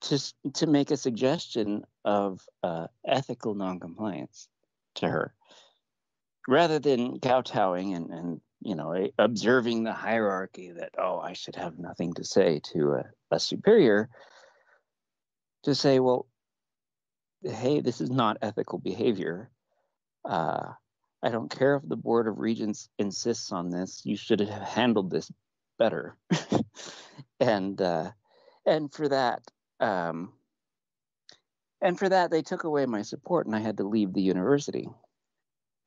to make a suggestion of ethical noncompliance to her, rather than kowtowing and observing the hierarchy that, oh, I should have nothing to say to a superior, to say, well, hey, this is not ethical behavior. I don't care if the Board of Regents insists on this. You should have handled this better. and for that, they took away my support, and I had to leave the university.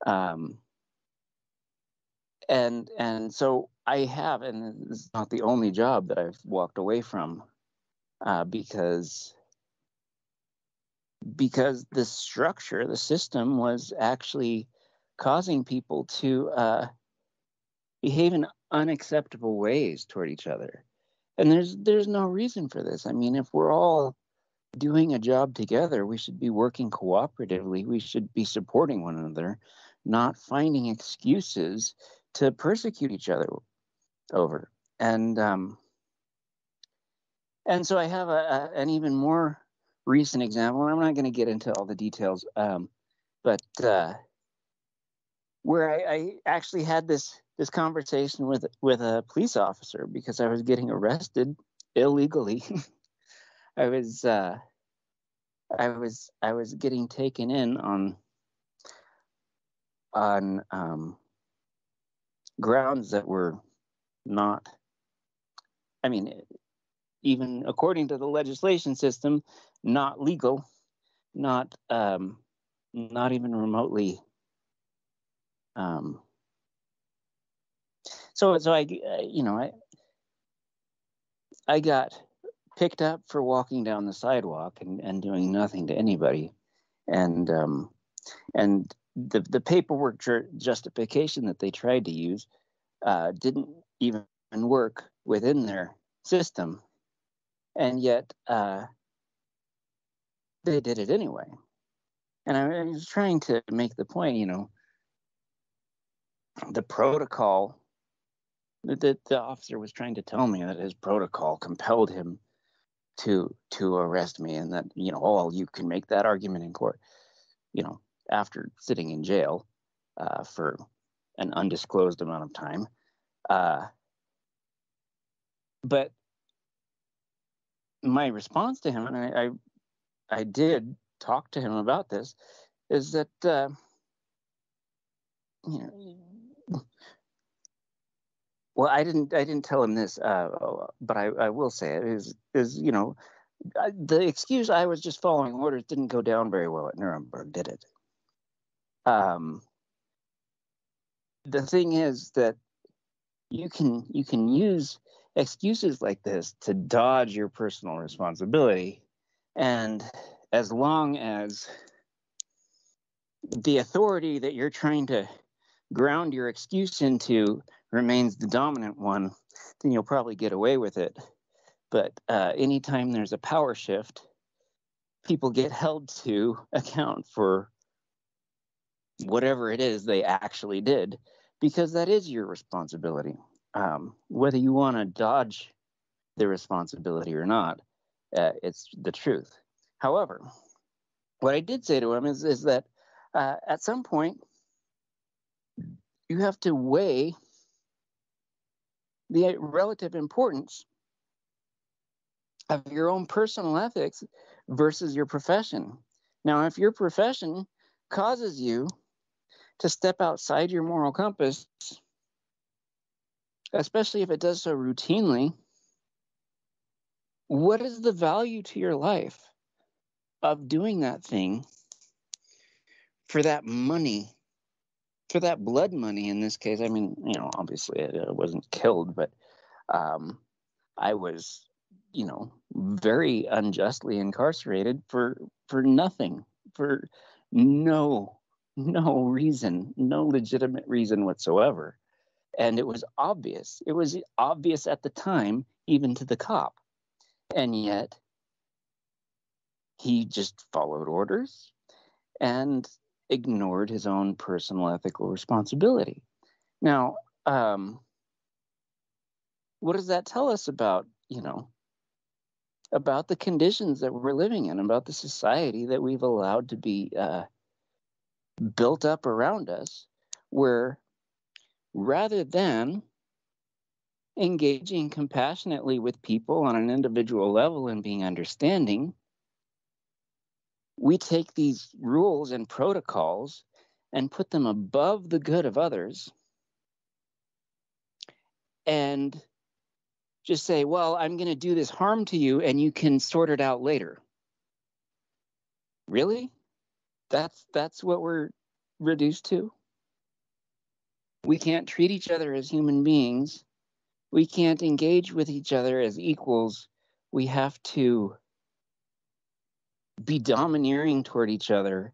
And so I have, and this is not the only job that I've walked away from, because the structure, the system, was actually causing people to behave in unacceptable ways toward each other. And there's no reason for this. I mean, if we're all doing a job together, we should be working cooperatively. We should be supporting one another, not finding excuses to persecute each other over. And so I have an even more recent example. I'm not going to get into all the details, but where I actually had this conversation with a police officer because I was getting arrested illegally. I was getting taken in on grounds that were not, I mean, even according to the legislation system, not legal, not even remotely. So I got picked up for walking down the sidewalk and doing nothing to anybody, and the paperwork justification that they tried to use didn't even work within their system, and yet they did it anyway. And I was trying to make the point, the protocol, that the officer was trying to tell me that his protocol compelled him to arrest me, and that, you can make that argument in court, after sitting in jail for an undisclosed amount of time. But my response to him, and I did talk to him about this, is that well, I didn't tell him this, but I will say it is the excuse, I was just following orders, didn't go down very well at Nuremberg, did it? The thing is that you can use excuses like this to dodge your personal responsibility, and as long as the authority that you're trying to ground your excuse into remains the dominant one, then you'll probably get away with it. But anytime there's a power shift, people get held to account for whatever it is they actually did, because that is your responsibility. Whether you want to dodge the responsibility or not, it's the truth. However, what I did say to him is that at some point, you have to weigh the relative importance of your own personal ethics versus your profession. Now, if your profession causes you to step outside your moral compass, especially if it does so routinely, what is the value to your life of doing that thing for that money, for that blood money in this case? I mean, obviously I wasn't killed, but I was, very unjustly incarcerated for nothing, for no reason, no legitimate reason whatsoever. And it was obvious. It was obvious at the time, even to the cop. And yet he just followed orders and ignored his own personal ethical responsibility. Now, what does that tell us about, about the conditions that we're living in, about the society that we've allowed to be built up around us, where rather than engaging compassionately with people on an individual level and being understanding, we take these rules and protocols and put them above the good of others and just say, well, I'm going to do this harm to you and you can sort it out later. Really? That's what we're reduced to? We can't treat each other as human beings. We can't engage with each other as equals. We have to be domineering toward each other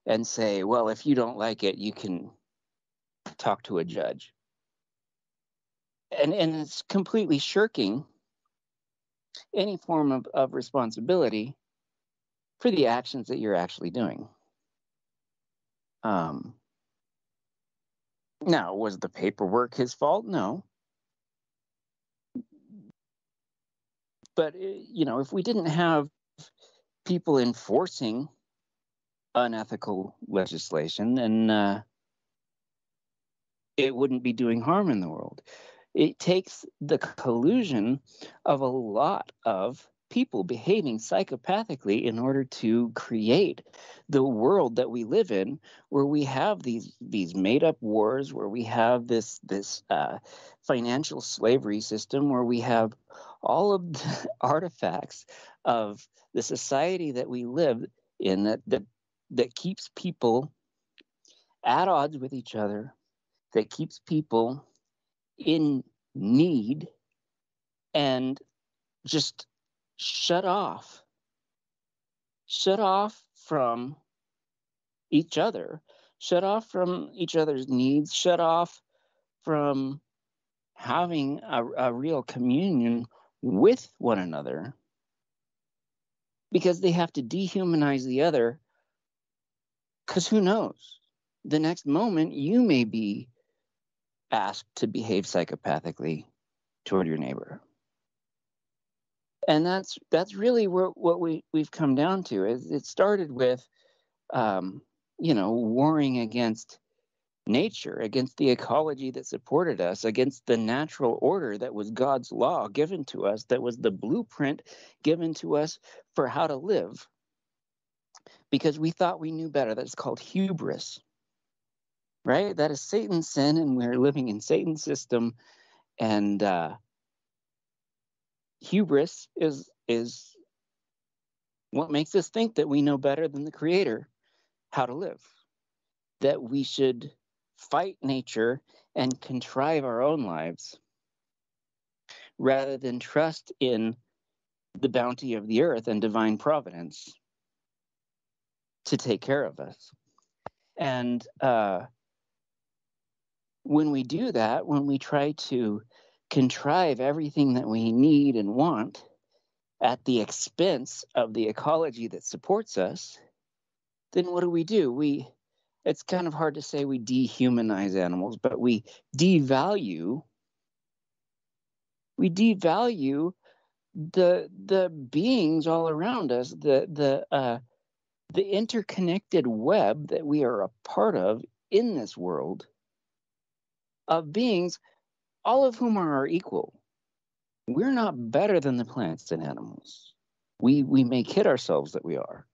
and say, well, if you don't like it, you can talk to a judge. And it's completely shirking any form of responsibility for the actions that you're actually doing. Now, was the paperwork his fault? No. But, if we didn't have people enforcing unethical legislation, then it wouldn't be doing harm in the world. It takes the collusion of a lot of people behaving psychopathically in order to create the world that we live in, where we have these made-up wars, where we have this financial slavery system, where we have all of the artifacts of the society that we live in that keeps people at odds with each other, that keeps people in need, and just shut off from each other, shut off from each other's needs, shut off from having a real communion with one another, because they have to dehumanize the other, because who knows, the next moment you may be asked to behave psychopathically toward your neighbor. And that's really what we've come down to. It started with, warring against nature, against the ecology that supported us, against the natural order that was God's law given to us, that was the blueprint given to us for how to live. Because we thought we knew better. That's called hubris, right? That is Satan's sin, and we're living in Satan's system. And hubris is what makes us think that we know better than the Creator how to live, that we should fight nature and contrive our own lives rather than trust in the bounty of the earth and divine providence to take care of us. And when we do that, when we try to contrive everything that we need and want at the expense of the ecology that supports us, then what do? It's kind of hard to say we dehumanize animals, but we devalue the beings all around us, the interconnected web that we are a part of in this world of beings, all of whom are our equal. We're not better than the plants and animals. We may kid ourselves that we are.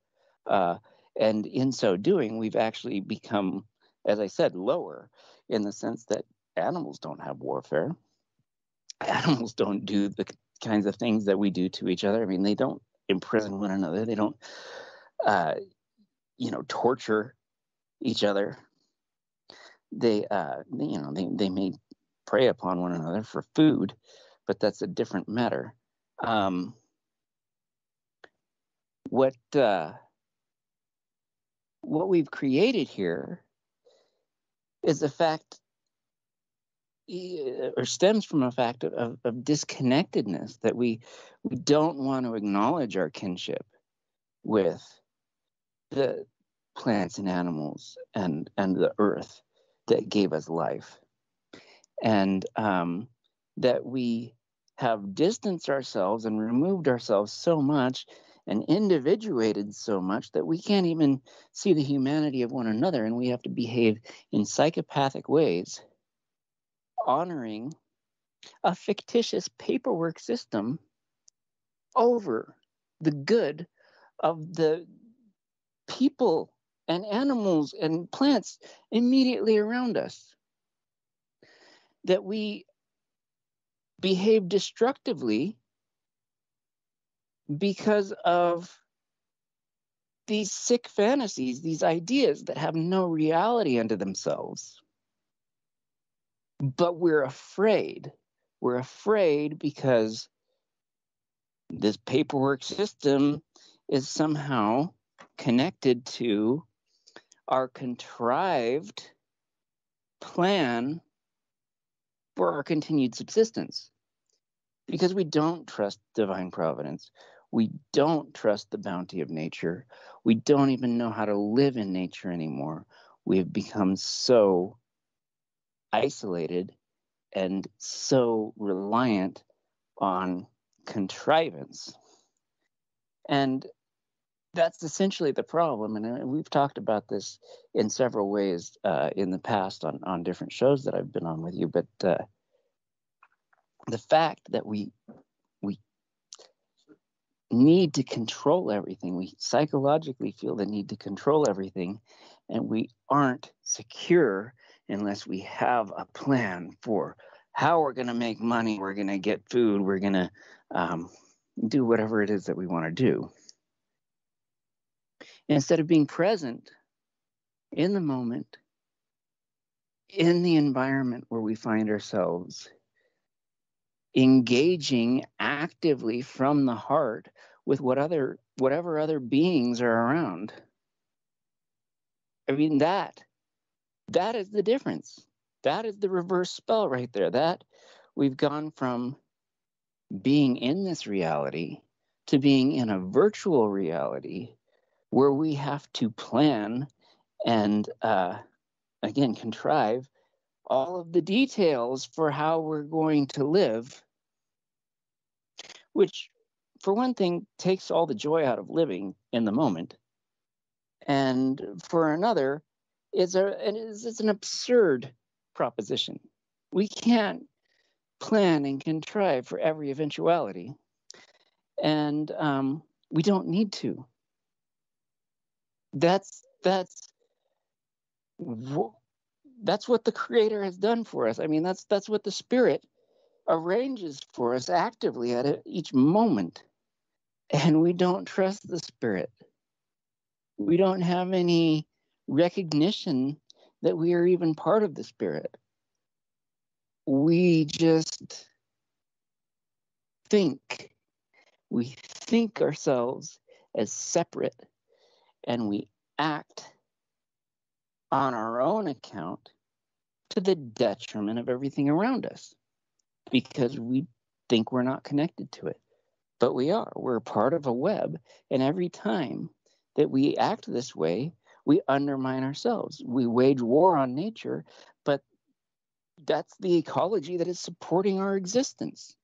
And in so doing, we've actually become, as I said, lower, in the sense that animals don't have warfare. Animals don't do the kinds of things that we do to each other. I mean, they don't imprison one another. They don't, torture each other. They may prey upon one another for food, but that's a different matter. What we've created here is a fact, or stems from a fact of disconnectedness, that we don't want to acknowledge our kinship with the plants and animals and the earth that gave us life, and that we have distanced ourselves and removed ourselves so much and individuated so much that we can't even see the humanity of one another, and we have to behave in psychopathic ways, honoring a fictitious paperwork system over the good of the people and animals and plants immediately around us. That we behave destructively because of these sick fantasies, these ideas that have no reality unto themselves. But we're afraid. We're afraid because this paperwork system is somehow connected to our contrived plan for our continued subsistence. Because we don't trust divine providence. We don't trust the bounty of nature. We don't even know how to live in nature anymore. We have become so isolated and so reliant on contrivance. And that's essentially the problem. And we've talked about this in several ways in the past on different shows that I've been on with you. But the fact that we need to control everything, we psychologically feel the need to control everything, and we aren't secure unless we have a plan for how we're going to make money, we're going to get food, we're going to do whatever it is that we want to do. Instead of being present in the moment, in the environment where we find ourselves, engaging actively from the heart with whatever other beings are around. I mean, that is the difference. That is the reverse spell right there. That we've gone from being in this reality to being in a virtual reality where we have to plan and, again, contrive all of the details for how we're going to live, which, for one thing, takes all the joy out of living in the moment. And for another, it's an absurd proposition. We can't plan and contrive for every eventuality. And we don't need to. That's what the Creator has done for us. I mean, that's what the Spirit arranges for us actively at each moment. And we don't trust the Spirit. We don't have any recognition that we are even part of the Spirit. We just think. We think ourselves as separate, and we act on our own account to the detriment of everything around us because we think we're not connected to it. But we are. We're part of a web, and every time that we act this way, we undermine ourselves. We wage war on nature, but that's the ecology that is supporting our existence.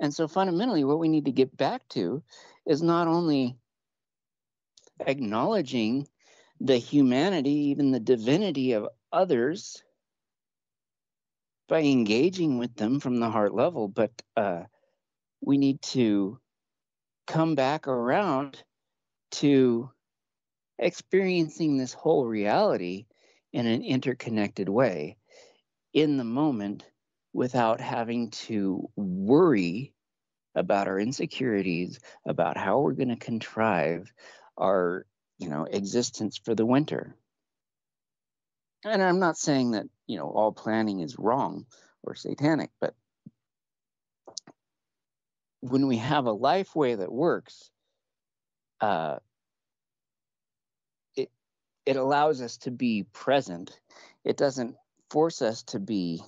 And so fundamentally, what we need to get back to is not only acknowledging the humanity, even the divinity of others by engaging with them from the heart level, but we need to come back around to experiencing this whole reality in an interconnected way in the moment without having to worry about our insecurities, about how we're going to contrive our, existence for the winter. And I'm not saying that, all planning is wrong or satanic, but when we have a life way that works, it allows us to be present. It doesn't force us to be,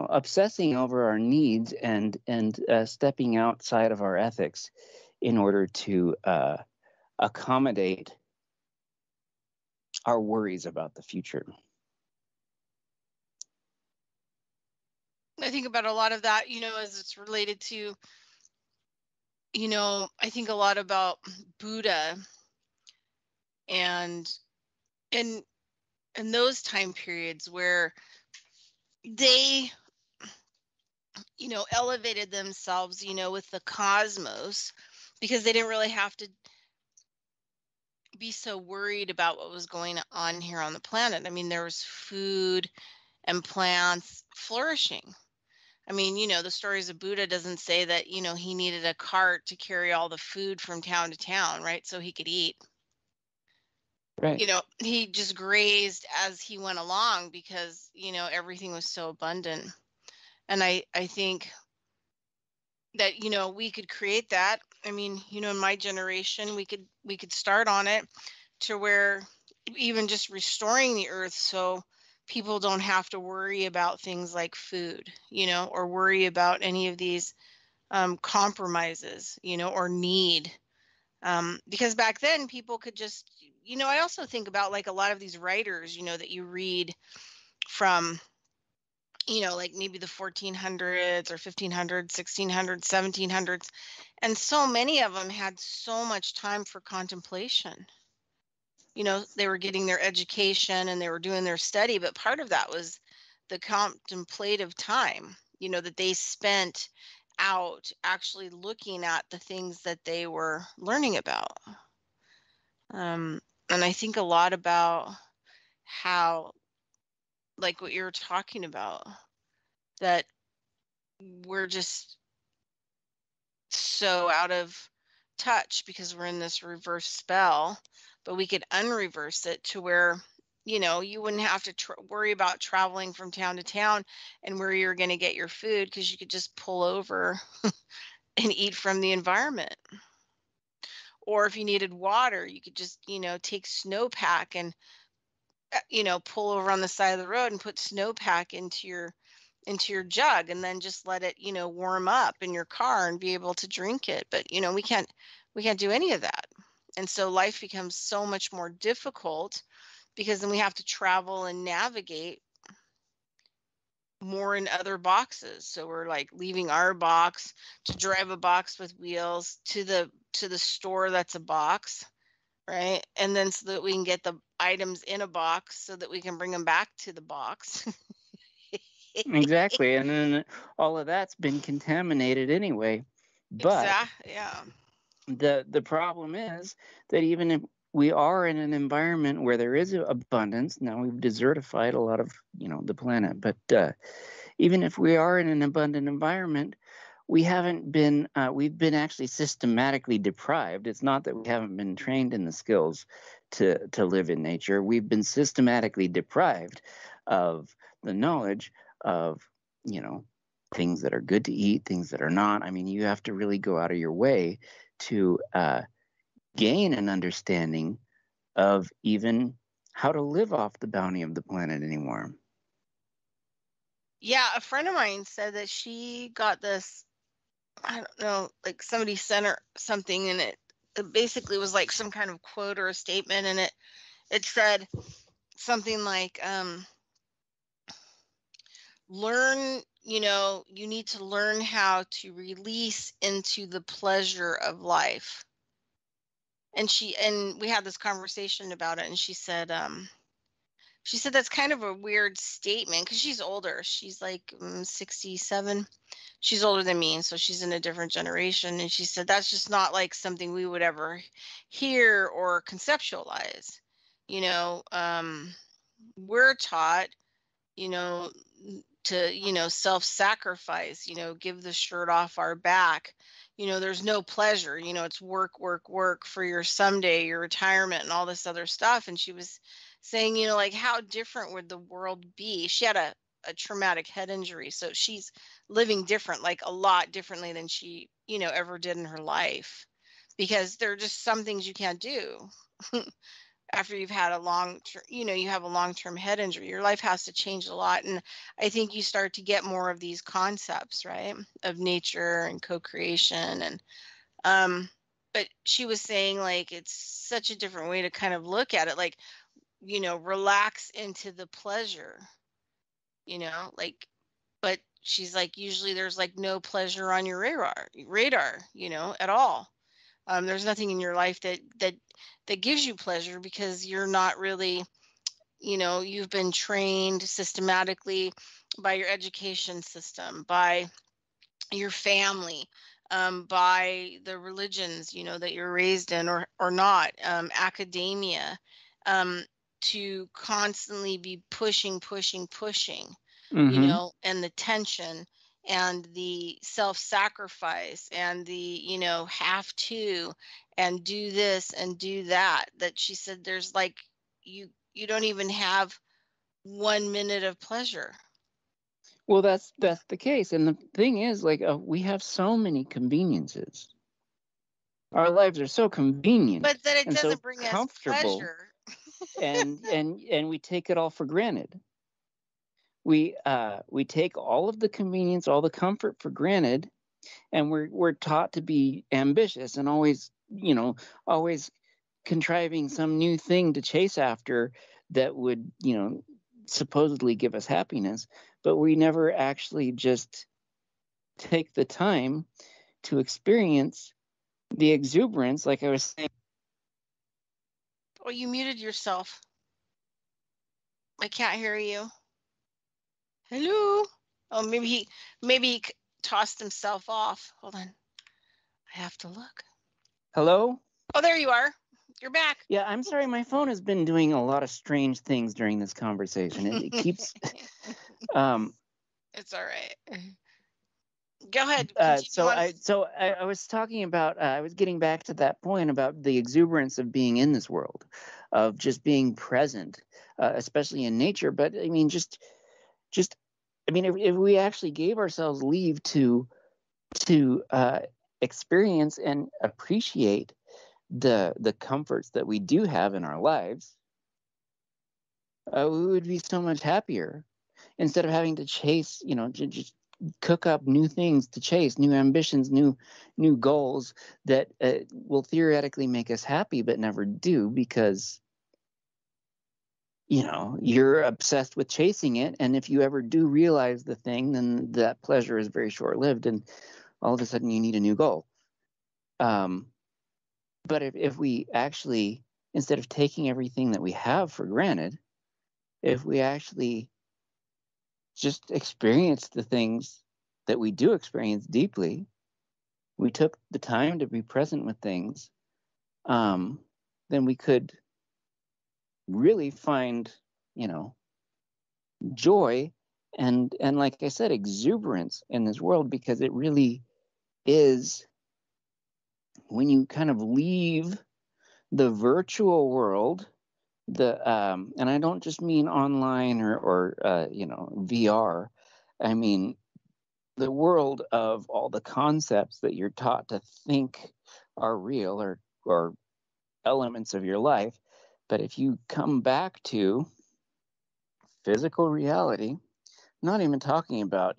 obsessing over our needs and stepping outside of our ethics in order to accommodate our worries about the future. I think about a lot of that, as it's related to, I think a lot about Buddha and in those time periods where they, elevated themselves, with the cosmos, because they didn't really have to be so worried about what was going on here on the planet. I mean, there was food and plants flourishing. I mean, the stories of Buddha doesn't say that, he needed a cart to carry all the food from town to town, right? So he could eat. Right. He just grazed as he went along because, everything was so abundant. And I think that, we could create that. I mean, in my generation, we could start on it to where even just restoring the earth so people don't have to worry about things like food, or worry about any of these compromises, or need. Because back then people could just, I also think about like a lot of these writers, that you read from, like maybe the 1400s or 1500s, 1600s, 1700s. And so many of them had so much time for contemplation. They were getting their education and they were doing their study, but part of that was the contemplative time, that they spent out actually looking at the things that they were learning about. And I think a lot about how, like what you were talking about, that we're just so out of touch because we're in this reverse spell, but we could unreverse it to where, you wouldn't have to worry about traveling from town to town and where you're going to get your food, because you could just pull over and eat from the environment. Or if you needed water, you could just, take snowpack and, pull over on the side of the road and put snowpack into your jug and then just let it, warm up in your car and be able to drink it. But, we can't do any of that. And so life becomes so much more difficult because then we have to travel and navigate more in other boxes. So we're like leaving our box to drive a box with wheels to the store that's a box, right? And then so that we can get the items in a box so that we can bring them back to the box. Exactly. And then all of that's been contaminated anyway. But Exactly. Yeah. the problem is that even if we are in an environment where there is abundance, now we've desertified a lot of, the planet, but even if we are in an abundant environment, we've been actually systematically deprived. It's not that we haven't been trained in the skills to live in nature. We've been systematically deprived of the knowledge of, things that are good to eat, things that are not. I mean, you have to really go out of your way to gain an understanding of even how to live off the bounty of the planet anymore. Yeah, a friend of mine said that she got this, I don't know, like somebody sent her something, and it basically was like some kind of quote or a statement, and it said something like, learn, you need to learn how to release into the pleasure of life. And we had this conversation about it, and she said that's kind of a weird statement because she's older. She's like 67. She's older than me, and so she's in a different generation. And she said that's just not like something we would ever hear or conceptualize. We're taught, to, self-sacrifice, give the shirt off our back. There's no pleasure, it's work, work, work for your someday, your retirement and all this other stuff. And she was saying, like how different would the world be? She had a traumatic head injury. So she's living different, like a lot differently than she, ever did in her life, because there are just some things you can't do. After you've had you have a long-term head injury, your life has to change a lot. And I think you start to get more of these concepts, right, of nature and co-creation. And but she was saying like it's such a different way to kind of look at it. Like relax into the pleasure, like, but she's like, usually there's like no pleasure on your radar, at all. There's nothing in your life that gives you pleasure because you're not really, you've been trained systematically by your education system, by your family, by the religions, that you're raised in or not, academia, um, to constantly be pushing, Mm-hmm. and the tension and the self-sacrifice and the, have to and do this and do that, that she said there's like, you don't even have 1 minute of pleasure. Well, that's the case, and the thing is, like, we have so many conveniences. Our lives are so convenient But that it and so doesn't bring us comfortable, pleasure. and we take it all for granted. We take all of the convenience, all the comfort for granted, and we're taught to be ambitious and always, always contriving some new thing to chase after that would, supposedly give us happiness, but we never actually just take the time to experience the exuberance, like I was saying. Oh, you muted yourself. I can't hear you. Hello. Oh, maybe he tossed himself off. Hold on. I have to look. Hello? Oh, there you are. You're back. Yeah, I'm sorry. My phone has been doing a lot of strange things during this conversation. It keeps. It's all right. Go ahead. I was talking about. I was getting back to that point about the exuberance of being in this world, of just being present, especially in nature. But I mean, I mean, if we actually gave ourselves leave to experience and appreciate the comforts that we do have in our lives, we would be so much happier instead of having to chase, just cook up new things to chase, new ambitions, new goals that will theoretically make us happy but never do, because you're obsessed with chasing it, and if you ever do realize the thing, then that pleasure is very short-lived, and all of a sudden you need a new goal. But if we actually, instead of taking everything that we have for granted, if we actually just experience the things that we do experience deeply, we took the time to be present with things, then we could really find, joy and like I said, exuberance in this world, because it really is, when you kind of leave the virtual world, and I don't just mean online or VR. I mean the world of all the concepts that you're taught to think are real, or elements of your life. But if you come back to physical reality, not even talking about,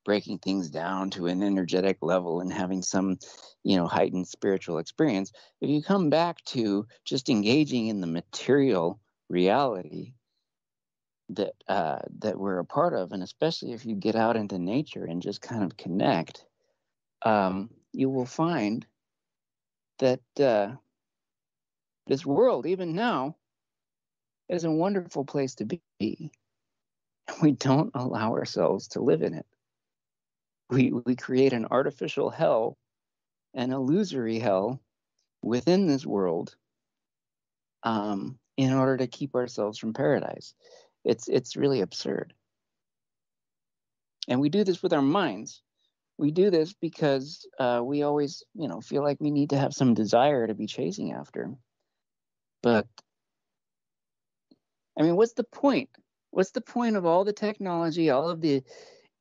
breaking things down to an energetic level and having some, heightened spiritual experience, if you come back to just engaging in the material reality that we're a part of, and especially if you get out into nature and just kind of connect, you will find that this world, even now, is a wonderful place to be. We don't allow ourselves to live in it. We create an artificial hell, an illusory hell within this world, in order to keep ourselves from paradise. It's really absurd. And we do this with our minds. We do this because we always, feel like we need to have some desire to be chasing after. But I mean, what's the point? What's the point of all the technology, all of the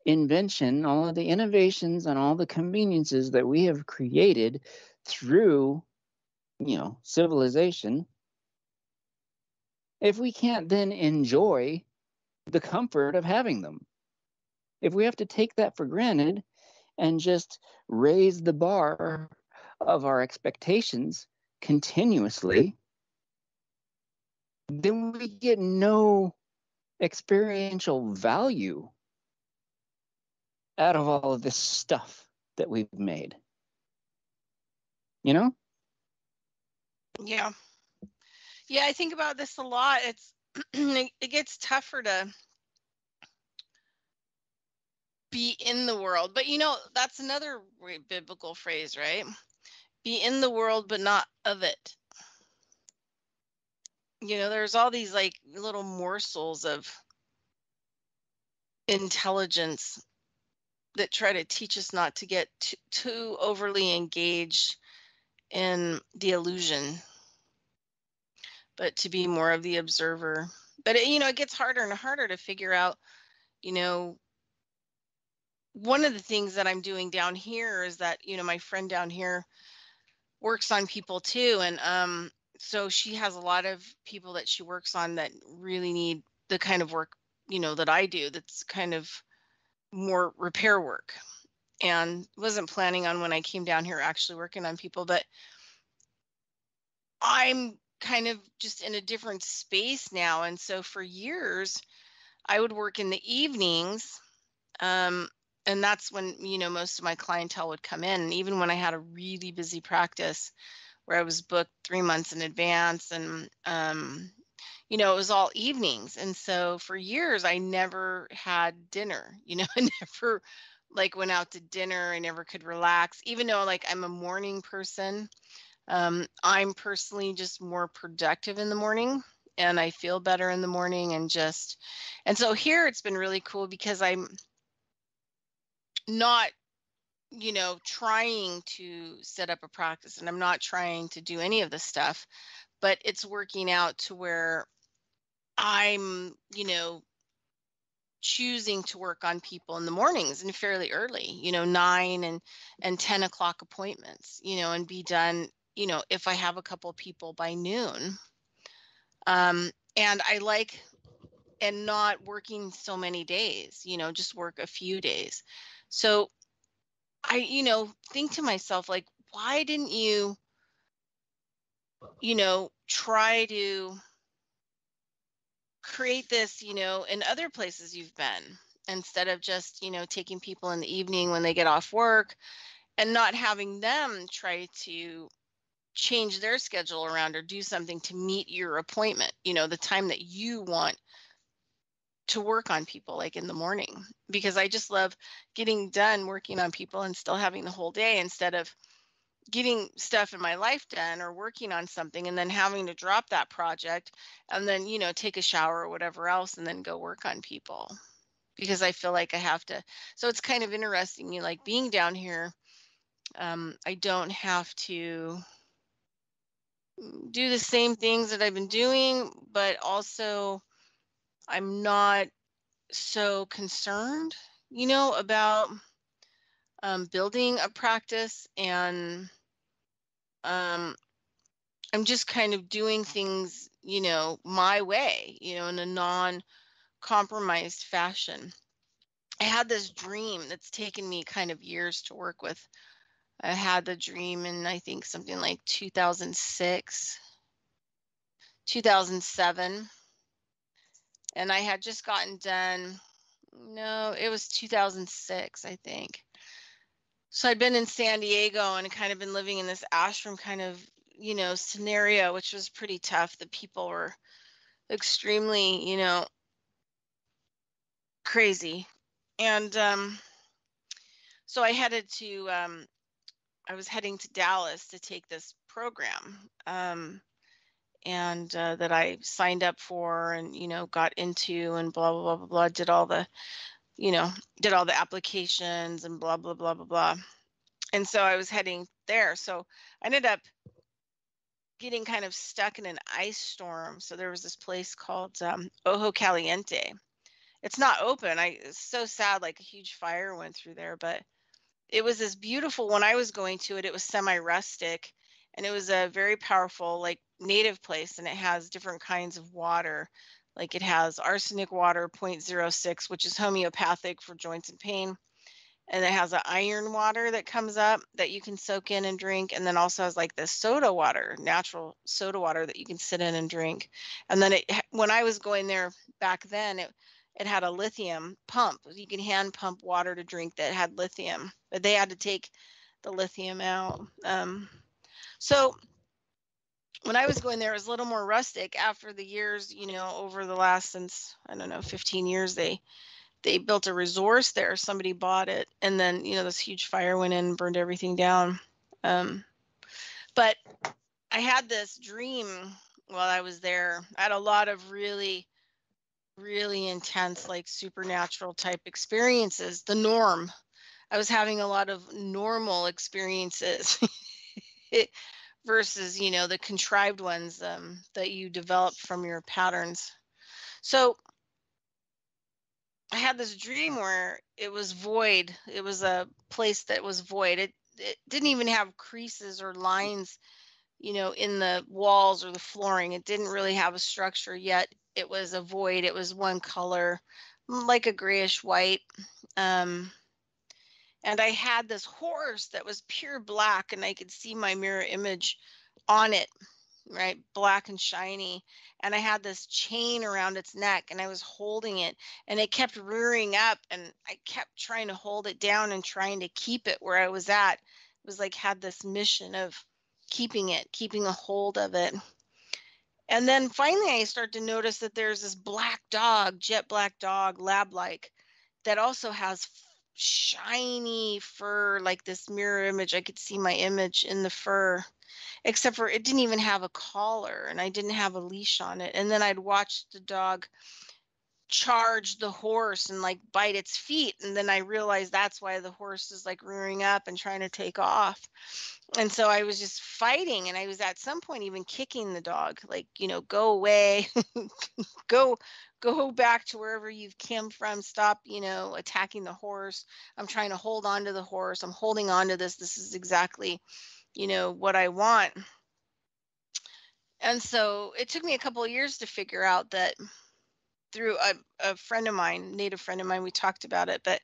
invention, all of the innovations, and all the conveniences that we have created through, civilization, if we can't then enjoy the comfort of having them? If we have to take that for granted and just raise the bar of our expectations continuously, then we get no experiential value out of all of this stuff that we've made. You know? Yeah. Yeah, I think about this a lot. It's it gets tougher to be in the world. But that's another biblical phrase, right? Be in the world but not of it. There's all these like little morsels of intelligence that try to teach us not to get too overly engaged in the illusion, but to be more of the observer. But it gets harder and harder to figure out, one of the things that I'm doing down here is that, my friend down here works on people too. And so she has a lot of people that she works on that really need the kind of work, that I do, that's kind of more repair work. And wasn't planning on when I came down here actually working on people, but I'm kind of just in a different space now. And so for years, I would work in the evenings. And that's when, most of my clientele would come in. And even when I had a really busy practice where I was booked 3 months in advance and, it was all evenings. And so for years, I never had dinner, I never like went out to dinner. I never could relax, even though like I'm a morning person. I'm personally just more productive in the morning and I feel better in the morning and so here it's been really cool because I'm not, trying to set up a practice and I'm not trying to do any of this stuff, but it's working out to where I'm, choosing to work on people in the mornings and fairly early, 9 and 10 o'clock appointments, and be done, if I have a couple of people by noon. And I like, and not working so many days, just work a few days. So I, think to myself, like, why didn't you, try to create this, in other places you've been instead of just, taking people in the evening when they get off work and not having them try to change their schedule around or do something to meet your appointment, the time that you want to work on people, like in the morning, because I just love getting done working on people and still having the whole day instead of getting stuff in my life done or working on something and then having to drop that project and then, take a shower or whatever else and then go work on people because I feel like I have to. So it's kind of interesting, like being down here, I don't have to do the same things that I've been doing, but also I'm not so concerned, about building a practice and I'm just kind of doing things, my way, in a non-compromised fashion. I had this dream that's taken me kind of years to work with. I had the dream in, I think, something like 2006, 2007. And I had just gotten done. No, it was 2006, I think. So I'd been in San Diego and kind of been living in this ashram kind of, scenario, which was pretty tough. The people were extremely, crazy. And so I was heading to Dallas to take this program. And that I signed up for and, got into and blah, blah, blah, blah, blah, did all the applications and blah, blah, blah, blah, blah. And so I was heading there. So I ended up getting kind of stuck in an ice storm. So there was this place called Ojo Caliente. It's not open. It's so sad, like a huge fire went through there, but it was this beautiful, when I was going to it, it was semi-rustic and it was a very powerful, like native place. And it has different kinds of water. Like it has arsenic water, 0.06, which is homeopathic for joints and pain. and it has an iron water that comes up that you can soak in and drink, and then also has like this soda water, natural soda water that you can sit in and drink. And then when I was going there back then, it had a lithium pump. You can hand pump water to drink that had lithium, but they had to take the lithium out. So when I was going there, it was a little more rustic. After the years, over the last, since, I don't know, 15 years, they built a resource there. Somebody bought it, and then this huge fire went in and burned everything down. But I had this dream while I was there. I had a lot of really, really intense, like supernatural type experiences. The norm. I was having a lot of normal experiences versus the contrived ones that you develop from your patterns. So I had this dream where it was void. It was a place that was void. It didn't even have creases or lines, in the walls or the flooring. It didn't really have a structure, yet it was a void. It was one color, like a grayish white. And I had this horse that was pure black, and I could see my mirror image on it, right? Black and shiny. And I had this chain around its neck, and I was holding it, and it kept rearing up, and I kept trying to hold it down and trying to keep it where I was at. It was like, had this mission of keeping a hold of it. And then finally I start to notice that there's this black dog, jet black dog, lab-like, that also has shiny fur, like this mirror image. I could see my image in the fur, except for it didn't even have a collar, and I didn't have a leash on it. And then I'd watch the dog charge the horse and like bite its feet, and then I realized that's why the horse is like rearing up and trying to take off. And so I was just fighting, and I was at some point even kicking the dog, like, go away, go back to wherever you've come from, stop, attacking the horse. I'm trying to hold on to the horse. I'm holding on to this. This is exactly what I want. And so it took me a couple of years to figure out that, through a friend of mine, native friend of mine, we talked about it, but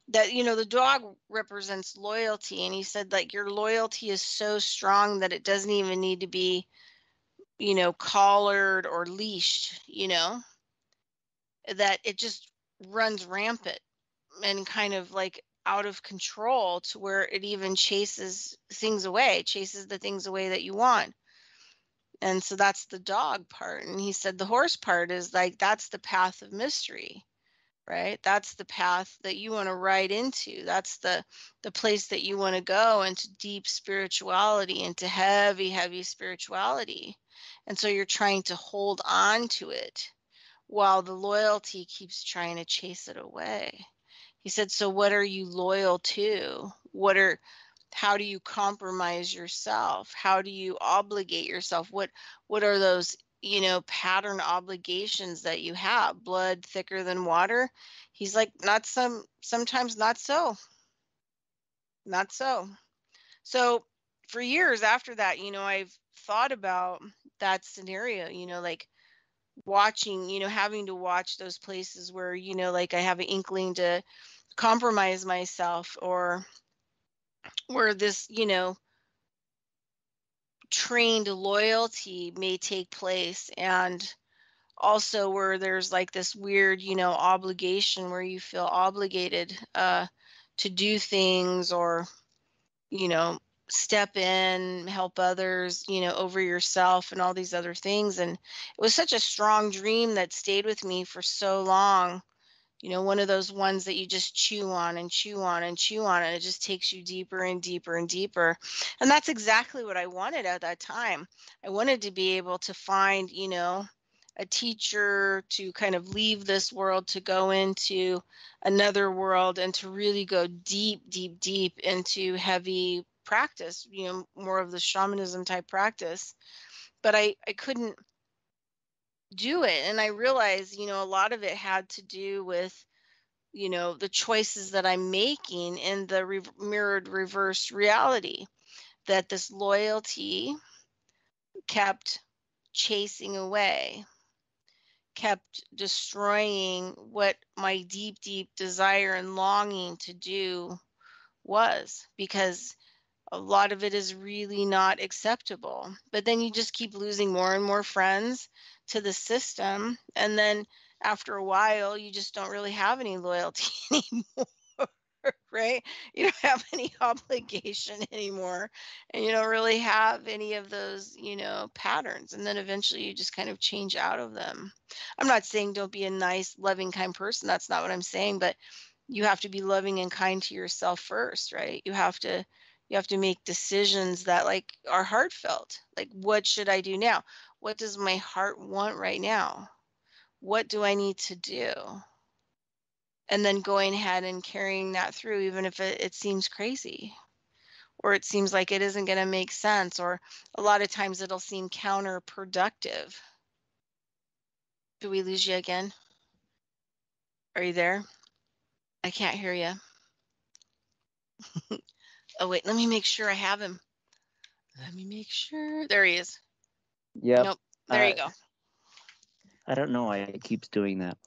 that, the dog represents loyalty. And he said, like, your loyalty is so strong that it doesn't even need to be, collared or leashed, that it just runs rampant and kind of like out of control, to where it even chases the things away that you want. And so that's the dog part. And he said the horse part is like, that's the path of mystery, right? That's the path that you want to ride into. That's the place that you want to go into, deep spirituality, into heavy, heavy spirituality. And so you're trying to hold on to it while the loyalty keeps trying to chase it away. He said, so what are you loyal to? How do you compromise yourself? How do you obligate yourself? What are those, pattern obligations that you have? Blood thicker than water? He's like, sometimes not so. Not so. So for years after that, I've thought about that scenario, like watching, having to watch those places where, like I have an inkling to compromise myself, or where this, trained loyalty may take place, and also where there's like this weird, obligation where you feel obligated to do things, or, step in, help others, over yourself, and all these other things. And it was such a strong dream that stayed with me for so long. One of those ones that you just chew on and chew on and chew on, and it just takes you deeper and deeper and deeper. And that's exactly what I wanted at that time. I wanted to be able to find, a teacher to kind of leave this world to go into another world, and to really go deep, deep, deep into heavy practice, more of the shamanism type practice. But I couldn't do it. And I realized, a lot of it had to do with, the choices that I'm making in the mirrored reversed reality, that this loyalty kept chasing away. kept destroying what my deep, deep desire and longing to do was, because a lot of it is really not acceptable. But then you just keep losing more and more friends to the system. And then after a while, you just don't really have any loyalty anymore. Right? You don't have any obligation anymore, and you don't really have any of those, patterns. And then eventually you just kind of change out of them. I'm not saying don't be a nice, loving, kind person. That's not what I'm saying, but you have to be loving and kind to yourself first, right? You have to make decisions that like are heartfelt. Like, what should I do now? What does my heart want right now? What do I need to do? And then going ahead and carrying that through, even if it seems crazy, or it seems like it isn't going to make sense, or a lot of times it'll seem counterproductive. Do we lose you again? Are you there? I can't hear you. Oh, wait, let me make sure I have him. Let me make sure. There he is. Yep. Nope. There you go. I don't know why it keeps doing that.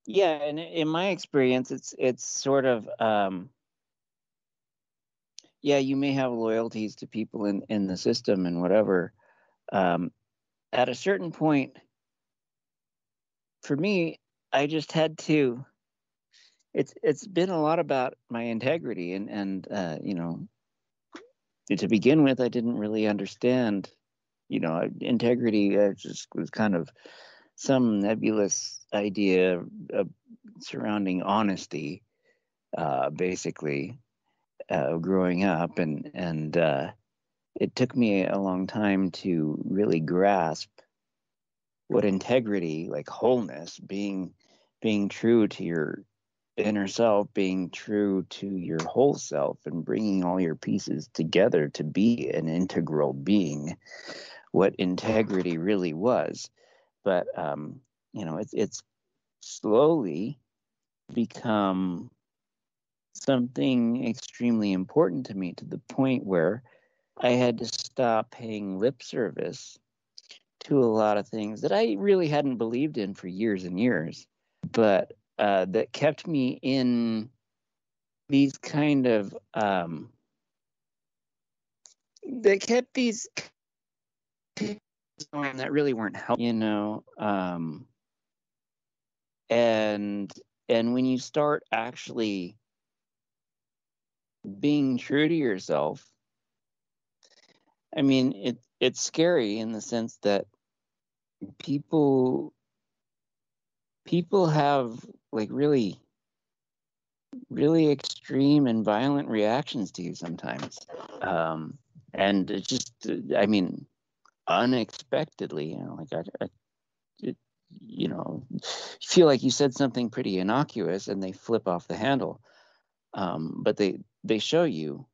Yeah, and in my experience, it's sort of yeah, you may have loyalties to people in the system and whatever. At a certain point, for me, I just had to. It's been a lot about my integrity, and to begin with, I didn't really understand. Integrity just was kind of some nebulous idea surrounding honesty, basically, growing up, and it took me a long time to really grasp what integrity, like wholeness, being true to your inner self, being true to your whole self, and bringing all your pieces together to be an integral being, what integrity really was. But it's slowly become something extremely important to me, to the point where I had to stop paying lip service to a lot of things that I really hadn't believed in for years and years, but that kept me in these kind of that kept these going that really weren't helpful, and when you start actually being true to yourself, I mean, it's scary in the sense that people have like really, really extreme and violent reactions to you sometimes, and it's just, I mean, unexpectedly, you feel like you said something pretty innocuous, and they flip off the handle, but they show you,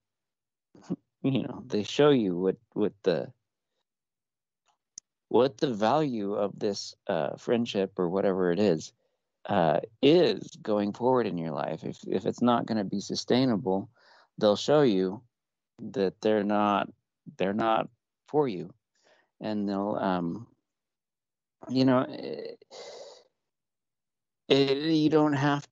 they show you what the value of this friendship or whatever it is going forward in your life. If it's not going to be sustainable, they'll show you that they're not for you, and they'll you don't have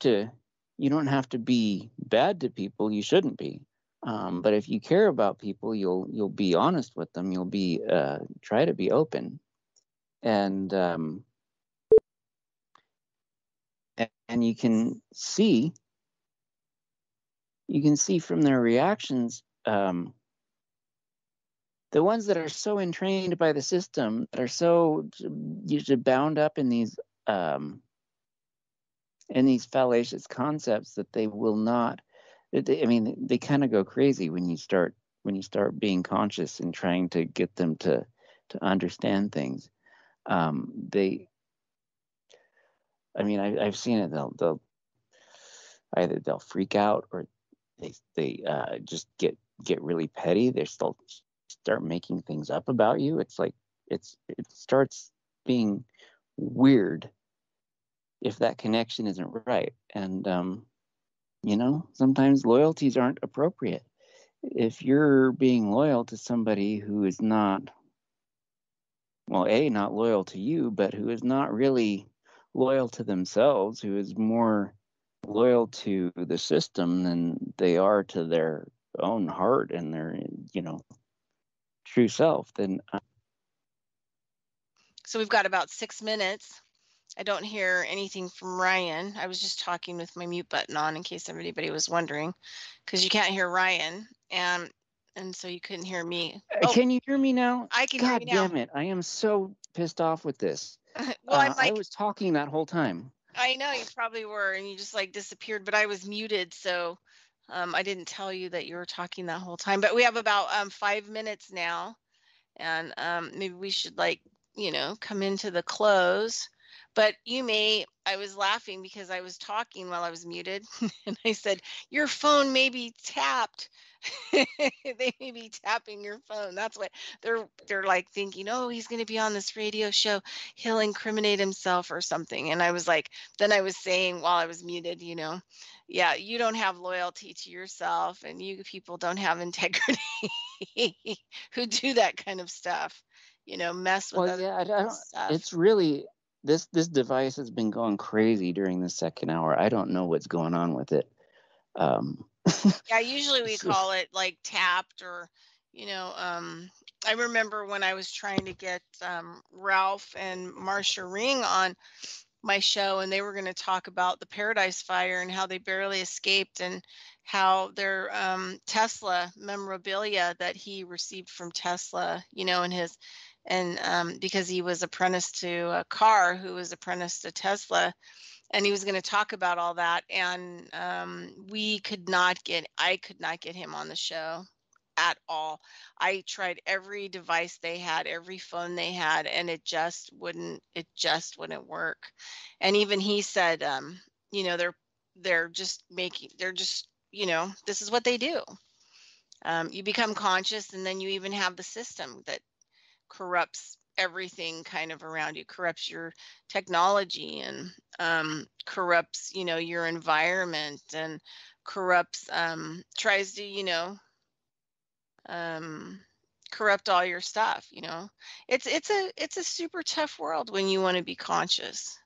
to be bad to people. You shouldn't be. But if you care about people, you'll be honest with them. You'll be try to be open, and you can see from their reactions, the ones that are so entrained by the system, that are so usually bound up in these fallacious concepts, that they will not. They kind of go crazy when you start being conscious and trying to get them to understand things. I've seen it. They'll either freak out, or they just get really petty. They still start making things up about you. It's like it starts being weird if that connection isn't right. And sometimes loyalties aren't appropriate. If you're being loyal to somebody who is not well, A, not loyal to you, but who is not really loyal to themselves, who is more loyal to the system than they are to their own heart and their, true self, then So we've got about 6 minutes. I don't hear anything from Ryan. I was just talking with my mute button on in case anybody was wondering, because you can't hear Ryan, and so you couldn't hear me. Oh, can you hear me now? I can hear God you now. damn it. I am so pissed off with this. Well, I'm I like, was talking that whole time. I know you probably were, and you just like disappeared, but I was muted, so I didn't tell you that you were talking that whole time. But we have about 5 minutes now, and maybe we should come into the close. But I was laughing because I was talking while I was muted, and I said, your phone may be tapped. They may be tapping your phone. That's what they're like thinking, oh, he's going to be on this radio show. He'll incriminate himself or something. And I was like, then I was saying while I was muted, yeah, you don't have loyalty to yourself, and you people don't have integrity who do that kind of stuff, mess with other I don't, stuff. it's really, this device has been going crazy during the second hour. I don't know what's going on with it. Yeah, usually we call it like tapped, or I remember when I was trying to get Ralph and Marsha Ring on my show, and they were going to talk about the Paradise Fire and how they barely escaped, and how their Tesla memorabilia that he received from Tesla, and because he was apprenticed to a car who was apprenticed to Tesla, and he was going to talk about all that, and I could not get him on the show at all. I tried every device they had, every phone they had, and it just wouldn't work. And even he said, they're just this is what they do. You become conscious, and then you even have the system that corrupts everything kind of around you, corrupts your technology, and corrupts your environment, and corrupts tries to corrupt all your stuff. It's a super tough world when you want to be conscious,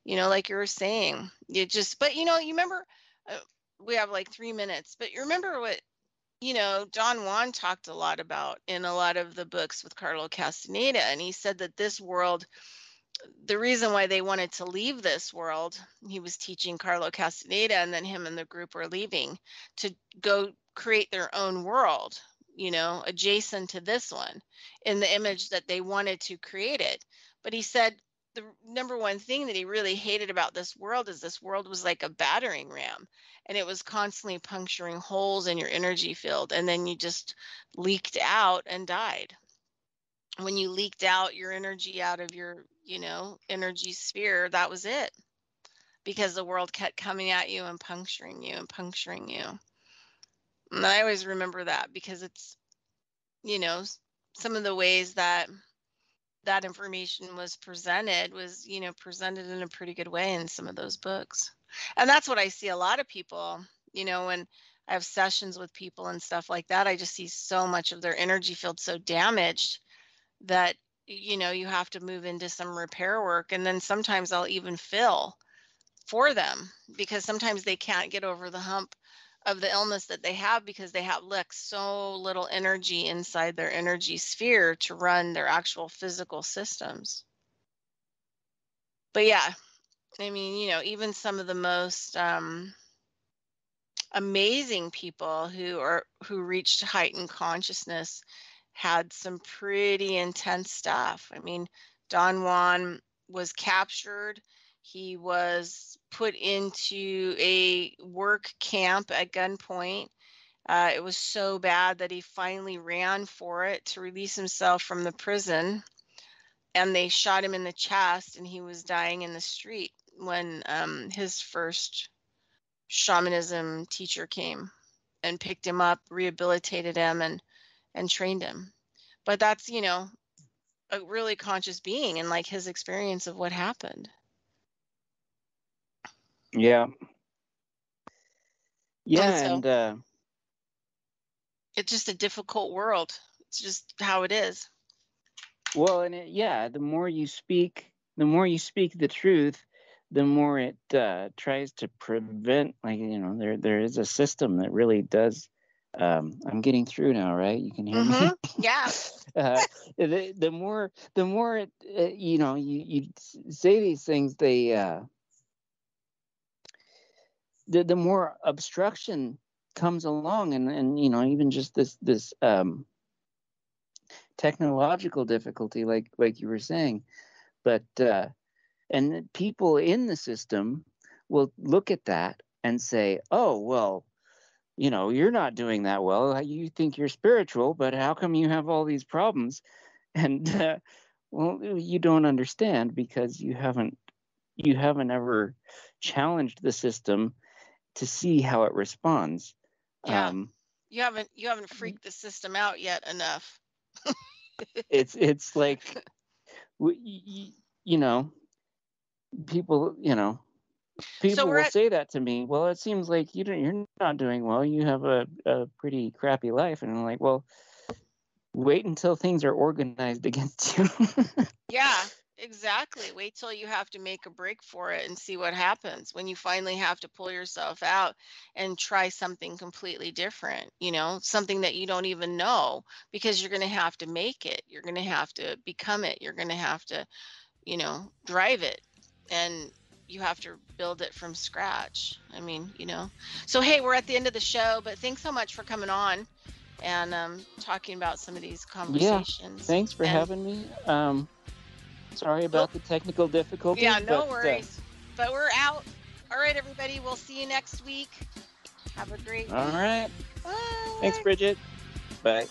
like you were saying. But you remember, we have like 3 minutes, but you remember what Don Juan talked a lot about in a lot of the books with Carlo Castaneda, and he said that this world, the reason why they wanted to leave this world, he was teaching Carlo Castaneda, and then him and the group were leaving to go create their own world, adjacent to this one, in the image that they wanted to create it. But he said the number one thing that he really hated about this world is this world was like a battering ram, and it was constantly puncturing holes in your energy field, and then you just leaked out and died. When you leaked out your energy out of your energy sphere, that was it, because the world kept coming at you and puncturing you and puncturing you. And I always remember that, because it's some of the ways that information was presented was presented in a pretty good way in some of those books. And that's what I see a lot of people, when I have sessions with people and stuff like that, I just see so much of their energy field so damaged that you have to move into some repair work. And then sometimes I'll even fill for them, because sometimes they can't get over the hump of the illness that they have, because they have so little energy inside their energy sphere to run their actual physical systems. But yeah, I mean, even some of the most amazing people who reached heightened consciousness had some pretty intense stuff. I mean, Don Juan was captured. He was put into a work camp at gunpoint. It was so bad that he finally ran for it to release himself from the prison, and they shot him in the chest, and he was dying in the street when his first shamanism teacher came and picked him up, rehabilitated him, and trained him. But that's, a really conscious being, and like his experience of what happened. Yeah. Yeah, and it's just a difficult world. It's just how it is. Well, and the more you speak the truth, the more it tries to prevent. Like, there is a system that really does. I'm getting through now, right? You can hear me. Yeah. The more it, you say these things, the more obstruction comes along, and even just this technological difficulty, like you were saying. But and people in the system will look at that and say, oh, well, you're not doing that well. You think you're spiritual, but how come you have all these problems? And well, you don't understand, because you haven't ever challenged the system to see how it responds. Yeah. You haven't freaked the system out yet enough. It's like, people will say that to me. Well, it seems like you're not doing well. You have a pretty crappy life. And I'm like, well, wait until things are organized against you. Yeah, exactly. Wait till you have to make a break for it and see what happens when you finally have to pull yourself out and try something completely different, something that you don't even know, because you're going to have to make it. You're going to have to become it. You're going to have to, drive it. And you have to build it from scratch. I mean, So, hey, we're at the end of the show, but thanks so much for coming on and talking about some of these conversations. Yeah, thanks for having me. Sorry about the technical difficulties. Yeah, no worries. But we're out. All right, everybody. We'll see you next week. Have a great week. All right. Bye. Thanks, Bridgette. Bye.